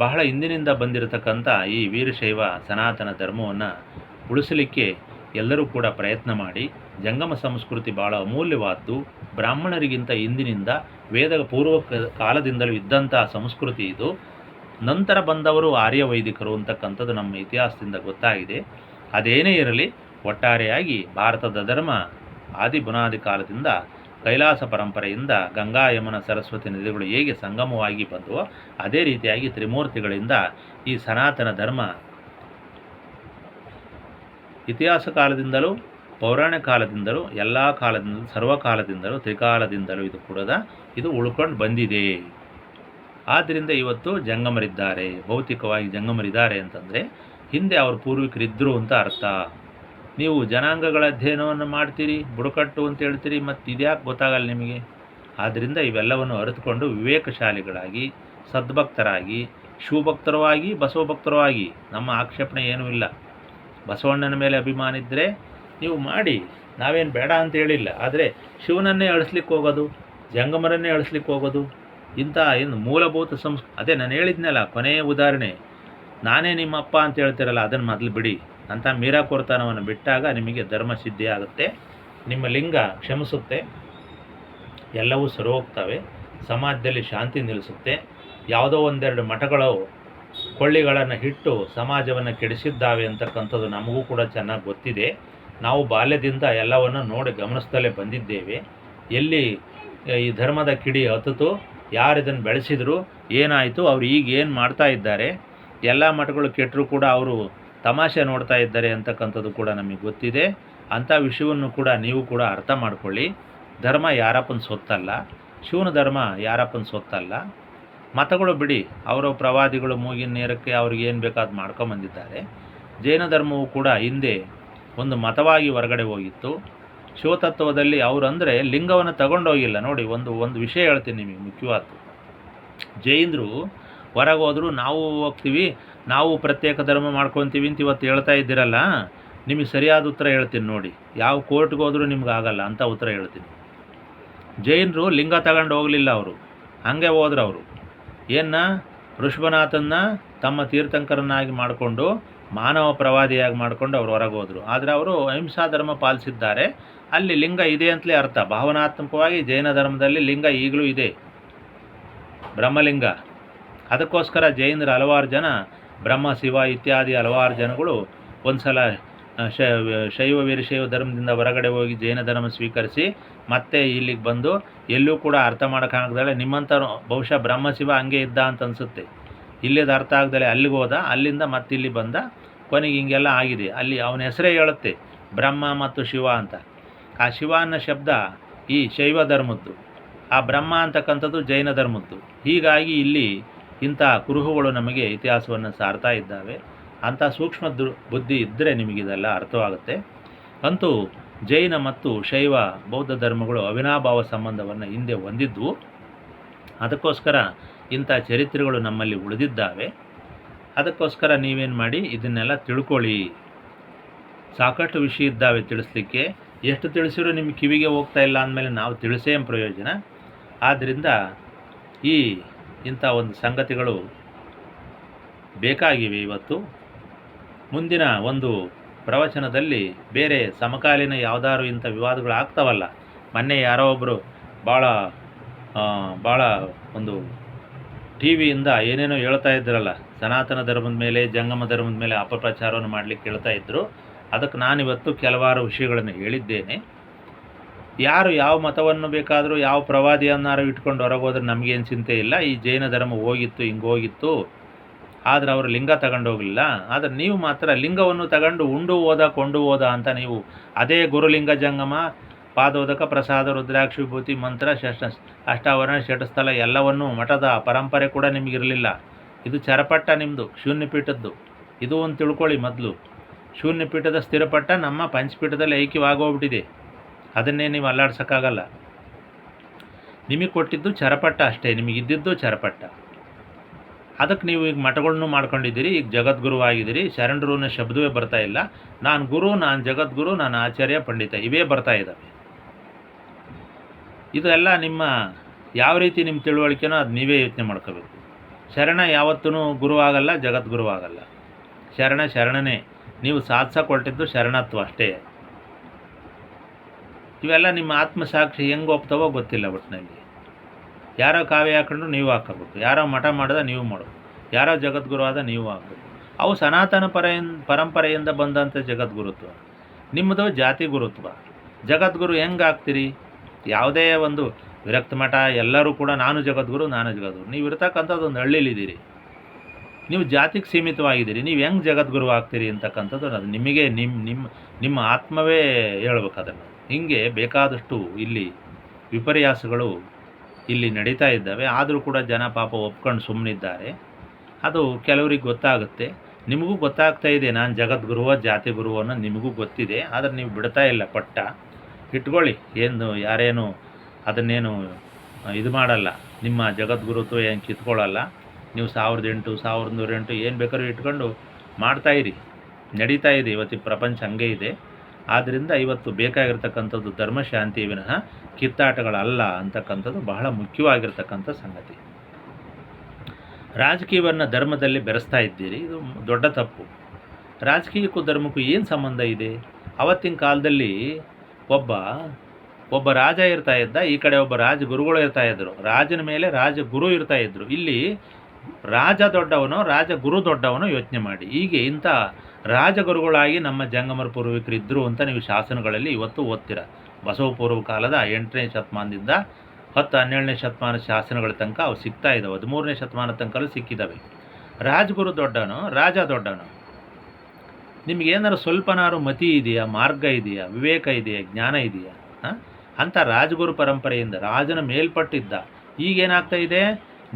ಬಹಳ ಹಿಂದಿನಿಂದ ಬಂದಿರತಕ್ಕಂಥ ಈ ವೀರಶೈವ ಸನಾತನ ಧರ್ಮವನ್ನು ಉಳಿಸಲಿಕ್ಕೆ ಎಲ್ಲರೂ ಕೂಡ ಪ್ರಯತ್ನ ಮಾಡಿ. ಜಂಗಮ ಸಂಸ್ಕೃತಿ ಭಾಳ ಅಮೂಲ್ಯವಾದ್ದು. ಬ್ರಾಹ್ಮಣರಿಗಿಂತ ಹಿಂದಿನಿಂದ ವೇದ ಪೂರ್ವ ಕಾಲದಿಂದಲೂ ಇದ್ದಂಥ ಸಂಸ್ಕೃತಿ ಇದು. ನಂತರ ಬಂದವರು ಆರ್ಯ ವೈದಿಕರು ಅಂತಕ್ಕಂಥದ್ದು ನಮ್ಮ ಇತಿಹಾಸದಿಂದ ಗೊತ್ತಾಗಿದೆ. ಅದೇನೇ ಇರಲಿ, ಒಟ್ಟಾರೆಯಾಗಿ ಭಾರತದ ಧರ್ಮ ಆದಿ ಬುನಾದಿ ಕಾಲದಿಂದ ಕೈಲಾಸ ಪರಂಪರೆಯಿಂದ ಗಂಗಾ ಯಮುನ ಸರಸ್ವತಿ ನದಿಗಳು ಹೇಗೆ ಸಂಗಮವಾಗಿ ಬಂದವೋ ಅದೇ ರೀತಿಯಾಗಿ ತ್ರಿಮೂರ್ತಿಗಳಿಂದ ಈ ಸನಾತನ ಧರ್ಮ ಇತಿಹಾಸ ಕಾಲದಿಂದಲೂ ಪೌರಾಣಿಕ ಕಾಲದಿಂದಲೂ ಎಲ್ಲ ಕಾಲದಿಂದಲೂ ಸರ್ವಕಾಲದಿಂದಲೂ ತ್ರಿಕಾಲದಿಂದಲೂ ಇದು ಉಳ್ಕೊಂಡು ಬಂದಿದೆ. ಆದ್ದರಿಂದ ಇವತ್ತು ಜಂಗಮರಿದ್ದಾರೆ, ಭೌತಿಕವಾಗಿ ಜಂಗಮರಿದ್ದಾರೆ ಅಂತಂದರೆ ಹಿಂದೆ ಅವ್ರ ಪೂರ್ವಿಕರಿದ್ದರು ಅಂತ ಅರ್ಥ. ನೀವು ಜನಾಂಗಗಳ ಅಧ್ಯಯನವನ್ನು ಮಾಡ್ತೀರಿ, ಬುಡಕಟ್ಟು ಅಂತ ಹೇಳ್ತೀರಿ, ಮತ್ತು ಇದ್ಯಾಕೆ ಗೊತ್ತಾಗಲ್ಲ ನಿಮಗೆ? ಆದ್ದರಿಂದ ಇವೆಲ್ಲವನ್ನು ಅರಿತುಕೊಂಡು ವಿವೇಕಶಾಲಿಗಳಾಗಿ, ಸದ್ಭಕ್ತರಾಗಿ, ಶಿವಭಕ್ತರವಾಗಿ, ಬಸವಭಕ್ತರವಾಗಿ, ನಮ್ಮ ಆಕ್ಷೇಪಣೆ ಏನೂ ಇಲ್ಲ. ಬಸವಣ್ಣನ ಮೇಲೆ ಅಭಿಮಾನ ಇದ್ದರೆ ನೀವು ಮಾಡಿ, ನಾವೇನು ಬೇಡ ಅಂತ ಹೇಳಿಲ್ಲ. ಆದರೆ ಶಿವನನ್ನೇ ಅಳಿಸ್ಲಿಕ್ಕೆ ಹೋಗೋದು, ಜಂಗಮರನ್ನೇ ಅಳಿಸ್ಲಿಕ್ಕೆ ಹೋಗೋದು, ಇಂಥ ಏನು ಮೂಲಭೂತ ಅದೇ ನಾನು ಹೇಳಿದ್ನಲ್ಲ, ಕೊನೆಯ ಉದಾಹರಣೆ, ನಾನೇ ನಿಮ್ಮಪ್ಪ ಅಂತ ಹೇಳ್ತಿರಲ್ಲ, ಅದನ್ನು ಮೊದಲು ಬಿಡಿ. ಅಂಥ ಮೀರಾಕೋರ್ತನವನ್ನು ಬಿಟ್ಟಾಗ ನಿಮಗೆ ಧರ್ಮ ಸಿದ್ಧಿ ಆಗುತ್ತೆ, ನಿಮ್ಮ ಲಿಂಗ ಕ್ಷಮಿಸುತ್ತೆ, ಎಲ್ಲವೂ ಸರಿ ಹೋಗ್ತವೆ, ಸಮಾಜದಲ್ಲಿ ಶಾಂತಿ ನಿಲ್ಲಿಸುತ್ತೆ. ಯಾವುದೋ ಒಂದೆರಡು ಮಠಗಳು ಕೊಳ್ಳಿಗಳನ್ನು ಇಟ್ಟು ಸಮಾಜವನ್ನು ಕೆಡಿಸಿದ್ದಾವೆ ಅಂತಕ್ಕಂಥದ್ದು ನಮಗೂ ಕೂಡ ಚೆನ್ನಾಗಿ ಗೊತ್ತಿದೆ. ನಾವು ಬಾಲ್ಯದಿಂದ ಎಲ್ಲವನ್ನು ನೋಡಿ ಗಮನಿಸ್ತಲೇ ಬಂದಿದ್ದೇವೆ. ಎಲ್ಲಿ ಈ ಧರ್ಮದ ಕಿಡಿ ಹತ್ತಿತು, ಯಾರು ಇದನ್ನು ಬೆಳೆಸಿದ್ರು, ಏನಾಯಿತು, ಅವರು ಈಗ ಏನು ಮಾಡ್ತಾ ಇದ್ದಾರೆ, ಎಲ್ಲ ಮಠಗಳು ಕೆಟ್ಟರೂ ಕೂಡ ಅವರು ತಮಾಷೆ ನೋಡ್ತಾ ಇದ್ದಾರೆ ಅಂತಕ್ಕಂಥದ್ದು ಕೂಡ ನಮಗೆ ಗೊತ್ತಿದೆ. ಅಂಥ ವಿಷಯವನ್ನು ಕೂಡ ನೀವು ಕೂಡ ಅರ್ಥ ಮಾಡ್ಕೊಳ್ಳಿ. ಧರ್ಮ ಯಾರಪ್ಪನ ಸೊತ್ತಲ್ಲ, ಶಿವನ ಧರ್ಮ ಯಾರಪ್ಪನ ಸೊತ್ತಲ್ಲ. ಮತಗಳು ಬಿಡಿ, ಅವರ ಪ್ರವಾದಿಗಳು ಮೂಗಿನ ನೇರಕ್ಕೆ ಅವ್ರಿಗೆ ಏನು ಬೇಕಾದ ಮಾಡ್ಕೊಂಬಂದಿದ್ದಾರೆ. ಜೈನ ಧರ್ಮವು ಕೂಡ ಹಿಂದೆ ಒಂದು ಮತವಾಗಿ ಹೊರಗಡೆ ಹೋಗಿತ್ತು. ಶಿವತತ್ವದಲ್ಲಿ ಅವರು ಅಂದರೆ ಲಿಂಗವನ್ನು ತಗೊಂಡೋಗಿಲ್ಲ. ನೋಡಿ, ಒಂದು ವಿಷಯ ಹೇಳ್ತೀನಿ ನಿಮಗೆ ಮುಖ್ಯವಾದ್ದು. ಜೈನರು ಹೊರಗೆ ಹೋದರೂ ನಾವು ಹೋಗ್ತೀವಿ, ನಾವು ಪ್ರತ್ಯೇಕ ಧರ್ಮ ಮಾಡ್ಕೊತೀವಿ ಅಂತ ಇವತ್ತು ಹೇಳ್ತಾ ಇದ್ದೀರಲ್ಲ, ನಿಮಗೆ ಸರಿಯಾದ ಉತ್ತರ ಹೇಳ್ತೀನಿ ನೋಡಿ. ಯಾವ ಕೋರ್ಟ್ಗೆ ಹೋದರೂ ನಿಮ್ಗೆ ಆಗಲ್ಲ ಅಂತ ಉತ್ತರ ಹೇಳ್ತೀನಿ. ಜೈನರು ಲಿಂಗ ತಗೊಂಡು ಹೋಗಲಿಲ್ಲ, ಅವರು ಹಾಗೆ ಹೋದ್ರು. ಅವರು ಋಷಭನಾಥನ್ನ ತಮ್ಮ ತೀರ್ಥಂಕರನ್ನಾಗಿ ಮಾಡಿಕೊಂಡು, ಮಾನವ ಪ್ರವಾದಿಯಾಗಿ ಮಾಡಿಕೊಂಡು ಅವ್ರು ಹೊರಗೆ ಹೋದರು. ಆದರೆ ಅವರು ಅಹಿಂಸಾ ಧರ್ಮ ಪಾಲಿಸಿದ್ದಾರೆ. ಅಲ್ಲಿ ಲಿಂಗ ಇದೆ ಅಂತಲೇ ಅರ್ಥ. ಭಾವನಾತ್ಮಕವಾಗಿ ಜೈನ ಧರ್ಮದಲ್ಲಿ ಲಿಂಗ ಈಗಲೂ ಇದೆ, ಬ್ರಹ್ಮಲಿಂಗ. ಅದಕ್ಕೋಸ್ಕರ ಜೈನರು ಹಲವಾರು ಜನ, ಬ್ರಹ್ಮ ಶಿವ ಇತ್ಯಾದಿ ಹಲವಾರು ಜನಗಳು ಒಂದು ಸಲ ಶೈವ ವೀರಶೈವ ಧರ್ಮದಿಂದ ಹೊರಗಡೆ ಹೋಗಿ ಜೈನ ಧರ್ಮ ಸ್ವೀಕರಿಸಿ ಮತ್ತೆ ಇಲ್ಲಿಗೆ ಬಂದು ಎಲ್ಲೂ ಕೂಡ ಅರ್ಥ ಮಾಡೋಕ್ಕಾಗದಲ್ಲೇ, ನಿಮ್ಮಂಥ ಬಹುಶಃ ಬ್ರಹ್ಮ ಶಿವ ಹಂಗೆ ಇದ್ದ ಅಂತ ಅನಿಸುತ್ತೆ, ಇಲ್ಲಿದು ಅರ್ಥ ಆಗದಲ್ಲೇ ಅಲ್ಲಿಗೆ ಹೋದ, ಅಲ್ಲಿಂದ ಮತ್ತೆ ಇಲ್ಲಿ ಬಂದ, ಕೊನೆಗೆ ಹಿಂಗೆಲ್ಲ ಆಗಿದೆ. ಅಲ್ಲಿ ಅವನ ಹೆಸರೇ ಹೇಳುತ್ತೆ ಬ್ರಹ್ಮ ಮತ್ತು ಶಿವ ಅಂತ. ಆ ಶಿವ ಅನ್ನೋ ಶಬ್ದ ಈ ಶೈವ ಧರ್ಮದ್ದು, ಆ ಬ್ರಹ್ಮ ಅಂತಕ್ಕಂಥದ್ದು ಜೈನ ಧರ್ಮದ್ದು. ಹೀಗಾಗಿ ಇಲ್ಲಿ ಇಂಥ ಕುರುಹುಗಳು ನಮಗೆ ಇತಿಹಾಸವನ್ನು ಸಾರ್ತಾ ಇದ್ದಾವೆ. ಅಂಥ ಸೂಕ್ಷ್ಮ ಬುದ್ಧಿ ಇದ್ದರೆ ನಿಮಗಿದೆಲ್ಲ ಅರ್ಥವಾಗುತ್ತೆ. ಅಂತೂ ಜೈನ ಮತ್ತು ಶೈವ ಬೌದ್ಧ ಧರ್ಮಗಳು ಅವಿನಾಭಾವ ಸಂಬಂಧವನ್ನು ಹಿಂದೆ ಹೊಂದಿದ್ವು. ಅದಕ್ಕೋಸ್ಕರ ಇಂಥ ಚರಿತ್ರೆಗಳು ನಮ್ಮಲ್ಲಿ ಉಳಿದಿದ್ದಾವೆ. ಅದಕ್ಕೋಸ್ಕರ ನೀವೇನು ಮಾಡಿ, ಇದನ್ನೆಲ್ಲ ತಿಳ್ಕೊಳ್ಳಿ. ಸಾಕಷ್ಟು ವಿಷಯ ಇದ್ದಾವೆ ತಿಳಿಸ್ಲಿಕ್ಕೆ. ಎಷ್ಟು ತಿಳಿಸಿರೂ ನಿಮ್ಮ ಕಿವಿಗೆ ಹೋಗ್ತಾ ಇಲ್ಲ ಅಂದಮೇಲೆ ನಾವು ತಿಳಿಸೇಂ ಪ್ರಯೋಜನ. ಆದ್ದರಿಂದ ಇಂಥ ಒಂದು ಸಂಗತಿಗಳು ಬೇಕಾಗಿವೆ ಇವತ್ತು. ಮುಂದಿನ ಒಂದು ಪ್ರವಚನದಲ್ಲಿ ಬೇರೆ ಸಮಕಾಲೀನ ಯಾವುದಾದ್ರು ಇಂಥ ವಿವಾದಗಳು ಆಗ್ತಾವಲ್ಲ, ಮೊನ್ನೆ ಯಾರೋ ಒಬ್ಬರು ಭಾಳ ಒಂದು ಟಿ ವಿಯಿಂದ ಏನೇನೋ ಹೇಳ್ತಾ ಇದ್ರಲ್ಲ, ಸನಾತನ ಧರ್ಮದ ಮೇಲೆ, ಜಂಗಮ ಧರ್ಮದ ಮೇಲೆ ಅಪಪ್ರಚಾರವನ್ನು ಮಾಡಲಿಕ್ಕೆ ಹೇಳ್ತಾ ಇದ್ದರು. ಅದಕ್ಕೆ ನಾನಿವತ್ತು ಕೆಲವಾರು ವಿಷಯಗಳನ್ನು ಹೇಳಿದ್ದೇನೆ. ಯಾರು ಯಾವ ಮತವನ್ನು ಬೇಕಾದರೂ ಯಾವ ಪ್ರವಾದಿಯನ್ನಾರು ಇಟ್ಕೊಂಡು ಹೊರಗೋದ್ರೆ ನಮಗೇನು ಚಿಂತೆ ಇಲ್ಲ. ಈ ಜೈನ ಧರ್ಮ ಹೋಗಿತ್ತು, ಹಿಂಗೆ ಹೋಗಿತ್ತು, ಆದರೆ ಅವರು ಲಿಂಗ ತಗೊಂಡೋಗಲಿಲ್ಲ. ಆದರೆ ನೀವು ಮಾತ್ರ ಲಿಂಗವನ್ನು ತಗೊಂಡು ಉಂಡು ಹೋದ ಕೊಂಡು ಹೋದ ಅಂತ ನೀವು ಅದೇ ಗುರುಲಿಂಗ ಜಂಗಮ, ಪಾದೋದಕ, ಪ್ರಸಾದ, ರುದ್ರಾಕ್ಷಿ, ವಿಭೂತಿ, ಮಂತ್ರ, ಅಷ್ಟಾವರಣ, ಷಟಸ್ಥಲ ಎಲ್ಲವನ್ನೂ ಮಠದ ಪರಂಪರೆ ಕೂಡ ನಿಮಗಿರಲಿಲ್ಲ. ಇದು ಚರಪಟ್ಟ ನಿಮ್ಮದು, ಶೂನ್ಯಪೀಠದ್ದು. ಇದು ಒಂದು ತಿಳ್ಕೊಳ್ಳಿ ಮೊದಲು. ಶೂನ್ಯಪೀಠದ ಸ್ಥಿರಪಟ್ಟ ನಮ್ಮ ಪಂಚಪೀಠದಲ್ಲಿ ಐಕ್ಯವಾಗೋಗ್ಬಿಟ್ಟಿದೆ. ಅದನ್ನೇ ನೀವು ಅಲ್ಲಾಡ್ಸೋಕ್ಕಾಗಲ್ಲ. ನಿಮಗೆ ಕೊಟ್ಟಿದ್ದು ಚರಪಟ್ಟ ಅಷ್ಟೇ, ನಿಮಗಿದ್ದಿದ್ದು ಚರಪಟ್ಟ. ಅದಕ್ಕೆ ನೀವು ಈಗ ಮಠಗಳನ್ನು ಮಾಡ್ಕೊಂಡಿದ್ದೀರಿ, ಈಗ ಜಗದ್ಗುರು ಆಗಿದ್ದೀರಿ. ಶರಣರು ಅನ್ನೋ ಶಬ್ದವೇ ಬರ್ತಾ ಇಲ್ಲ. ನಾನು ಗುರು, ನಾನು ಜಗದ್ಗುರು, ನಾನು ಆಚಾರ್ಯ, ಪಂಡಿತ ಇವೇ ಬರ್ತಾ ಇದ್ದಾವೆ. ಇದೆಲ್ಲ ನಿಮ್ಮ ಯಾವ ರೀತಿ ನಿಮ್ಮ ತಿಳುವಳಿಕೆನೋ ಅದು ನೀವೇ ಯೋಚನೆ ಮಾಡ್ಕೋಬೇಕು. ಶರಣ ಯಾವತ್ತೂ ಗುರು ಆಗಲ್ಲ, ಜಗದ್ಗುರು ಆಗಲ್ಲ. ಶರಣನೇ. ನೀವು ಸಾಧಿಸಕೊಟ್ಟಿದ್ದು ಶರಣತ್ವ ಅಷ್ಟೇ. ಇವೆಲ್ಲ ನಿಮ್ಮ ಆತ್ಮಸಾಕ್ಷಿ ಹೆಂಗೆ ಒಪ್ತವೋ ಗೊತ್ತಿಲ್ಲ. ಒಟ್ಟಿನಲ್ಲಿ ಯಾರೋ ಕಾವ್ಯ ಹಾಕೊಂಡ್ರು ನೀವು ಹಾಕೋಬೇಕು, ಯಾರೋ ಮಠ ಮಾಡಿದ ನೀವು ಮಾಡಬೇಕು, ಯಾರೋ ಜಗದ್ಗುರು ಆದ ನೀವು ಆಗಬೇಕು. ಅವು ಸನಾತನ ಪರಂಪರೆಯಿಂದ ಬಂದಂಥ ಜಗದ್ಗುರುತ್ವ. ನಿಮ್ಮದು ಜಾತಿ ಗುರುತ್ವ. ಜಗದ್ಗುರು ಹೆಂಗೆ ಆಗ್ತೀರಿ? ಯಾವುದೇ ಒಂದು ವಿರಕ್ತ ಮಠ ಎಲ್ಲರೂ ಕೂಡ ನಾನು ಜಗದ್ಗುರು. ನೀವು ಇರ್ತಕ್ಕಂಥದ್ದು ಒಂದು ಹಳ್ಳಿಲಿದ್ದೀರಿ, ನೀವು ಜಾತಿಗೆ ಸೀಮಿತವಾಗಿದ್ದೀರಿ. ನೀವು ಹೆಂಗೆ ಜಗದ್ಗುರು ಆಗ್ತೀರಿ ಅಂತಕ್ಕಂಥದ್ದು ಅದು ನಿಮಗೆ ನಿಮ್ಮ ಆತ್ಮವೇ ಹೇಳ್ಬೇಕು ಅದನ್ನು. ಹೀಗೆ ಬೇಕಾದಷ್ಟು ಇಲ್ಲಿ ವಿಪರ್ಯಾಸಗಳು ಇಲ್ಲಿ ನಡೀತಾ ಇದ್ದಾವೆ. ಆದರೂ ಕೂಡ ಜನ ಪಾಪ ಒಪ್ಕೊಂಡು ಸುಮ್ಮನಿದ್ದಾರೆ. ಅದು ಕೆಲವರಿಗೆ ಗೊತ್ತಾಗುತ್ತೆ, ನಿಮಗೂ ಗೊತ್ತಾಗ್ತಾ ಇದೆ. ನಾನು ಜಗದ್ಗುರುವ ಜಾತಿ ಗುರು ಅನ್ನೋದು ನಿಮಗೂ ಗೊತ್ತಿದೆ. ಆದರೆ ನೀವು ಬಿಡ್ತಾ ಇಲ್ಲ. ಪಟ್ಟ ಇಟ್ಕೊಳ್ಳಿ, ಏನು ಯಾರೇನು ಅದನ್ನೇನು ಇದು ಮಾಡಲ್ಲ. ನಿಮ್ಮ ಜಗದ್ಗುರುತ್ವ ಏನು ಕಿತ್ಕೊಳ್ಳಲ್ಲ. ನೀವು 1008 1108 ಏನು ಬೇಕಾದ್ರೂ ಇಟ್ಕೊಂಡು ಮಾಡ್ತಾಯಿರಿ, ನಡೀತಾ ಇದೆ. ಇವತ್ತಿನ ಪ್ರಪಂಚ ಹಂಗೆ ಇದೆ. ಆದ್ದರಿಂದ ಇವತ್ತು ಬೇಕಾಗಿರ್ತಕ್ಕಂಥದ್ದು ಧರ್ಮಶಾಂತಿ ವಿನಃ ಕಿತ್ತಾಟಗಳಲ್ಲ ಅಂತಕ್ಕಂಥದ್ದು ಬಹಳ ಮುಖ್ಯವಾಗಿರ್ತಕ್ಕಂಥ ಸಂಗತಿ. ರಾಜಕೀಯವನ್ನು ಧರ್ಮದಲ್ಲಿ ಬೆರೆಸ್ತಾ ಇದ್ದೀರಿ, ಇದು ದೊಡ್ಡ ತಪ್ಪು. ರಾಜಕೀಯಕ್ಕೂ ಧರ್ಮಕ್ಕೂ ಏನು ಸಂಬಂಧ ಇದೆ? ಅವತ್ತಿನ ಕಾಲದಲ್ಲಿ ಒಬ್ಬ ರಾಜ ಇರ್ತಾ ಇದ್ದ, ಈ ಕಡೆ ಒಬ್ಬ ರಾಜಗುರುಗಳು ಇರ್ತಾಯಿದ್ರು. ರಾಜನ ಮೇಲೆ ರಾಜಗುರು ಇರ್ತಾಯಿದ್ರು. ಇಲ್ಲಿ ರಾಜ ದೊಡ್ಡವನೋ ರಾಜಗುರು ದೊಡ್ಡವನೋ ಯೋಚನೆ ಮಾಡಿ. ಹೀಗೆ ಇಂಥ ರಾಜಗುರುಗಳಾಗಿ ನಮ್ಮ ಜಂಗಮರ ಪೂರ್ವಿಕರು ಇದ್ದರು ಅಂತ ನೀವು ಶಾಸನಗಳಲ್ಲಿ ಇವತ್ತು ಓದ್ತೀರ. ಬಸವ ಪೂರ್ವ ಕಾಲದ 8ನೇ ಶತಮಾನದಿಂದ 10-12ನೇ ಶತಮಾನದ ಶಾಸನಗಳ ತನಕ ಅವು ಸಿಗ್ತಾ ಇದ್ದಾವೆ. 13ನೇ ಶತಮಾನದ ತನಕಲೂ ಸಿಕ್ಕಿದ್ದಾವೆ. ರಾಜಗುರು ದೊಡ್ಡವನು, ರಾಜ ದೊಡ್ಡವನು. ನಿಮಗೇನಾದ್ರು ಸ್ವಲ್ಪನಾರು ಮತಿ ಇದೆಯಾ, ಮಾರ್ಗ ಇದೆಯಾ, ವಿವೇಕ ಇದೆಯಾ, ಜ್ಞಾನ ಇದೆಯಾ? ಅಂಥ ರಾಜಗುರು ಪರಂಪರೆಯಿಂದ ರಾಜನ ಮೇಲ್ಪಟ್ಟಿದ್ದ. ಈಗೇನಾಗ್ತಾ ಇದೆ?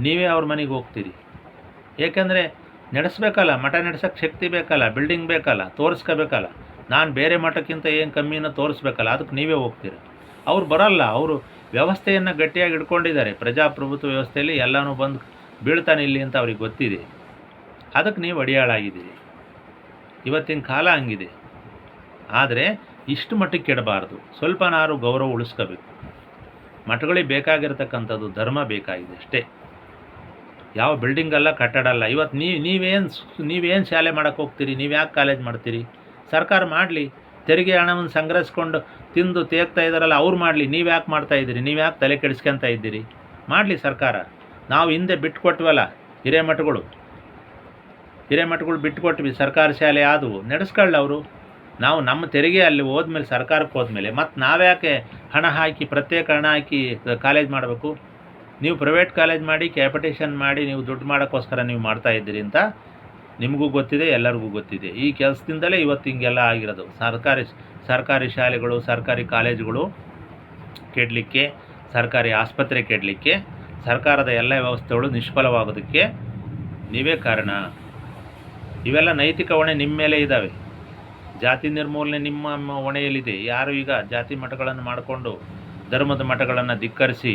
ನೀವೇ ಅವ್ರ ಮನೆಗೆ ಹೋಗ್ತೀರಿ. ಏಕೆಂದರೆ ನಡೆಸ್ಬೇಕಲ್ಲ, ಮಠ ನಡೆಸೋಕ್ಕೆ ಶಕ್ತಿ ಬೇಕಲ್ಲ, ಬಿಲ್ಡಿಂಗ್ ಬೇಕಲ್ಲ, ತೋರಿಸ್ಕೋಬೇಕಲ್ಲ. ನಾನು ಬೇರೆ ಮಠಕ್ಕಿಂತ ಏನು ಕಮ್ಮಿನ ತೋರಿಸ್ಬೇಕಲ್ಲ, ಅದಕ್ಕೆ ನೀವೇ ಹೋಗ್ತೀರ. ಅವ್ರು ಬರೋಲ್ಲ. ಅವರು ವ್ಯವಸ್ಥೆಯನ್ನು ಗಟ್ಟಿಯಾಗಿ ಇಟ್ಕೊಂಡಿದ್ದಾರೆ. ಪ್ರಜಾಪ್ರಭುತ್ವ ವ್ಯವಸ್ಥೆಯಲ್ಲಿ ಎಲ್ಲನೂ ಬಂದು ಬೀಳ್ತಾನೆ ಇಲ್ಲಿ ಅಂತ ಅವ್ರಿಗೆ ಗೊತ್ತಿದೆ. ಅದಕ್ಕೆ ನೀವು ಅಡಿಯಾಳಾಗಿದ್ದೀರಿ. ಇವತ್ತಿನ ಕಾಲ ಹಂಗಿದೆ. ಆದರೆ ಇಷ್ಟು ಮಟ್ಟಕ್ಕೆ ಕೆಡಬಾರ್ದು. ಸ್ವಲ್ಪನಾರು ಗೌರವ ಉಳಿಸ್ಕೋಬೇಕು. ಮಠಗಳಿಗೆ ಬೇಕಾಗಿರ್ತಕ್ಕಂಥದ್ದು ಧರ್ಮ ಬೇಕಾಗಿದೆ ಅಷ್ಟೇ. ಯಾವ ಬಿಲ್ಡಿಂಗಲ್ಲ, ಕಟ್ಟಡ ಅಲ್ಲ. ಇವತ್ತು ನೀವೇನು ಶಾಲೆ ಮಾಡೋಕ್ಕೆ ಹೋಗ್ತೀರಿ? ನೀವು ಯಾಕೆ ಕಾಲೇಜ್ ಮಾಡ್ತೀರಿ? ಸರ್ಕಾರ ಮಾಡಲಿ. ತೆರಿಗೆ ಹಣವನ್ನು ಸಂಗ್ರಹಿಸ್ಕೊಂಡು ತಿಂದು ತೇಗ್ತಾ ಇದ್ದಾರಲ್ಲ, ಅವ್ರು ಮಾಡಲಿ. ನೀವು ಯಾಕೆ ಮಾಡ್ತಾಯಿದ್ದೀರಿ? ನೀವು ಯಾಕೆ ತಲೆ ಕೆಡಿಸ್ಕೊತಾ ಇದ್ದೀರಿ? ಮಾಡಲಿ ಸರ್ಕಾರ. ನಾವು ಹಿಂದೆ ಬಿಟ್ಟುಕೊಟ್ವಲ್ಲ ಹಿರೇಮಠಗಳು ಬಿಟ್ಟುಕೊಟ್ವಿ. ಸರ್ಕಾರ ಶಾಲೆ ಆದವು, ನಡೆಸ್ಕೊಳ್ಳಿ ಅವರು. ನಾವು ನಮ್ಮ ತೆರಿಗೆ ಅಲ್ಲಿ ಹೋದ್ಮೇಲೆ, ಸರ್ಕಾರಕ್ಕೆ ಹೋದ್ಮೇಲೆ ಮತ್ತು ನಾವ್ಯಾಕೆ ಹಣ ಹಾಕಿ, ಪ್ರತ್ಯೇಕ ಹಣ ಹಾಕಿ ಕಾಲೇಜ್ ಮಾಡಬೇಕು? ನೀವು ಪ್ರೈವೇಟ್ ಕಾಲೇಜ್ ಮಾಡಿ, ಕ್ಯಾಪಿಟೇಷನ್ ಮಾಡಿ, ನೀವು ದುಡ್ಡು ಮಾಡೋಕ್ಕೋಸ್ಕರ ನೀವು ಮಾಡ್ತಾಯಿದ್ದೀರಿ ಅಂತ ನಿಮಗೂ ಗೊತ್ತಿದೆ, ಎಲ್ಲರಿಗೂ ಗೊತ್ತಿದೆ. ಈ ಕೆಲಸದಿಂದಲೇ ಇವತ್ತು ಹಿಂಗೆಲ್ಲ ಆಗಿರೋದು. ಸರ್ಕಾರಿ ಶಾಲೆಗಳು, ಸರ್ಕಾರಿ ಕಾಲೇಜುಗಳು ಕೆಡಲಿಕ್ಕೆ, ಸರ್ಕಾರಿ ಆಸ್ಪತ್ರೆ ಕೆಡಲಿಕ್ಕೆ, ಸರ್ಕಾರದ ಎಲ್ಲ ವ್ಯವಸ್ಥೆಗಳು ನಿಷ್ಫಲವಾಗೋದಕ್ಕೆ ನೀವೇ ಕಾರಣ. ಇವೆಲ್ಲ ನೈತಿಕ ಹೊಣೆ ನಿಮ್ಮ ಮೇಲೆ ಇದ್ದಾವೆ. ಜಾತಿ ನಿರ್ಮೂಲನೆ ನಿಮ್ಮ ಹೊಣೆಯಲ್ಲಿದೆ. ಯಾರು ಈಗ ಜಾತಿ ಮಠಗಳನ್ನು ಮಾಡಿಕೊಂಡು ಧರ್ಮದ ಮಠಗಳನ್ನು ಧಿಕ್ಕರಿಸಿ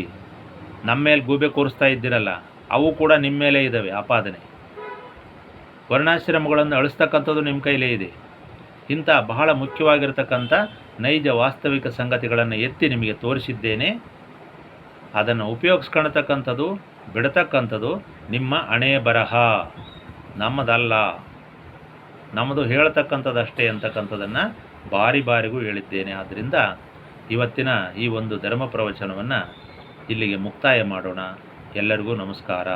ನಮ್ಮ ಮೇಲೆ ಗೂಬೆ ಕೂರಿಸ್ತಾ ಇದ್ದೀರಲ್ಲ, ಅವು ಕೂಡ ನಿಮ್ಮ ಮೇಲೆ ಇದ್ದಾವೆ ಆಪಾದನೆ. ವರ್ಣಾಶ್ರಮಗಳನ್ನು ಅಳಿಸ್ತಕ್ಕಂಥದ್ದು ನಿಮ್ಮ ಕೈಲೇ ಇದೆ. ಇಂಥ ಬಹಳ ಮುಖ್ಯವಾಗಿರ್ತಕ್ಕಂಥ ನೈಜ ವಾಸ್ತವಿಕ ಸಂಗತಿಗಳನ್ನು ಎತ್ತಿ ನಿಮಗೆ ತೋರಿಸಿದ್ದೇನೆ. ಅದನ್ನು ಉಪಯೋಗಿಸ್ಕೊಳ್ತಕ್ಕಂಥದ್ದು, ಬಿಡತಕ್ಕಂಥದ್ದು ನಿಮ್ಮ ಹಣೆ ಬರಹ, ನಮ್ಮದಲ್ಲ. ನಮ್ಮದು ಹೇಳ್ತಕ್ಕಂಥದ್ದಷ್ಟೇ ಅಂತಕ್ಕಂಥದ್ದನ್ನು ಬಾರಿಗೂ ಹೇಳಿದ್ದೇನೆ. ಆದ್ದರಿಂದ ಇವತ್ತಿನ ಈ ಒಂದು ಧರ್ಮ ಪ್ರವಚನವನ್ನು ಇಲ್ಲಿಗೆ ಮುಕ್ತಾಯ ಮಾಡೋಣ. ಎಲ್ಲರಿಗೂ ನಮಸ್ಕಾರ.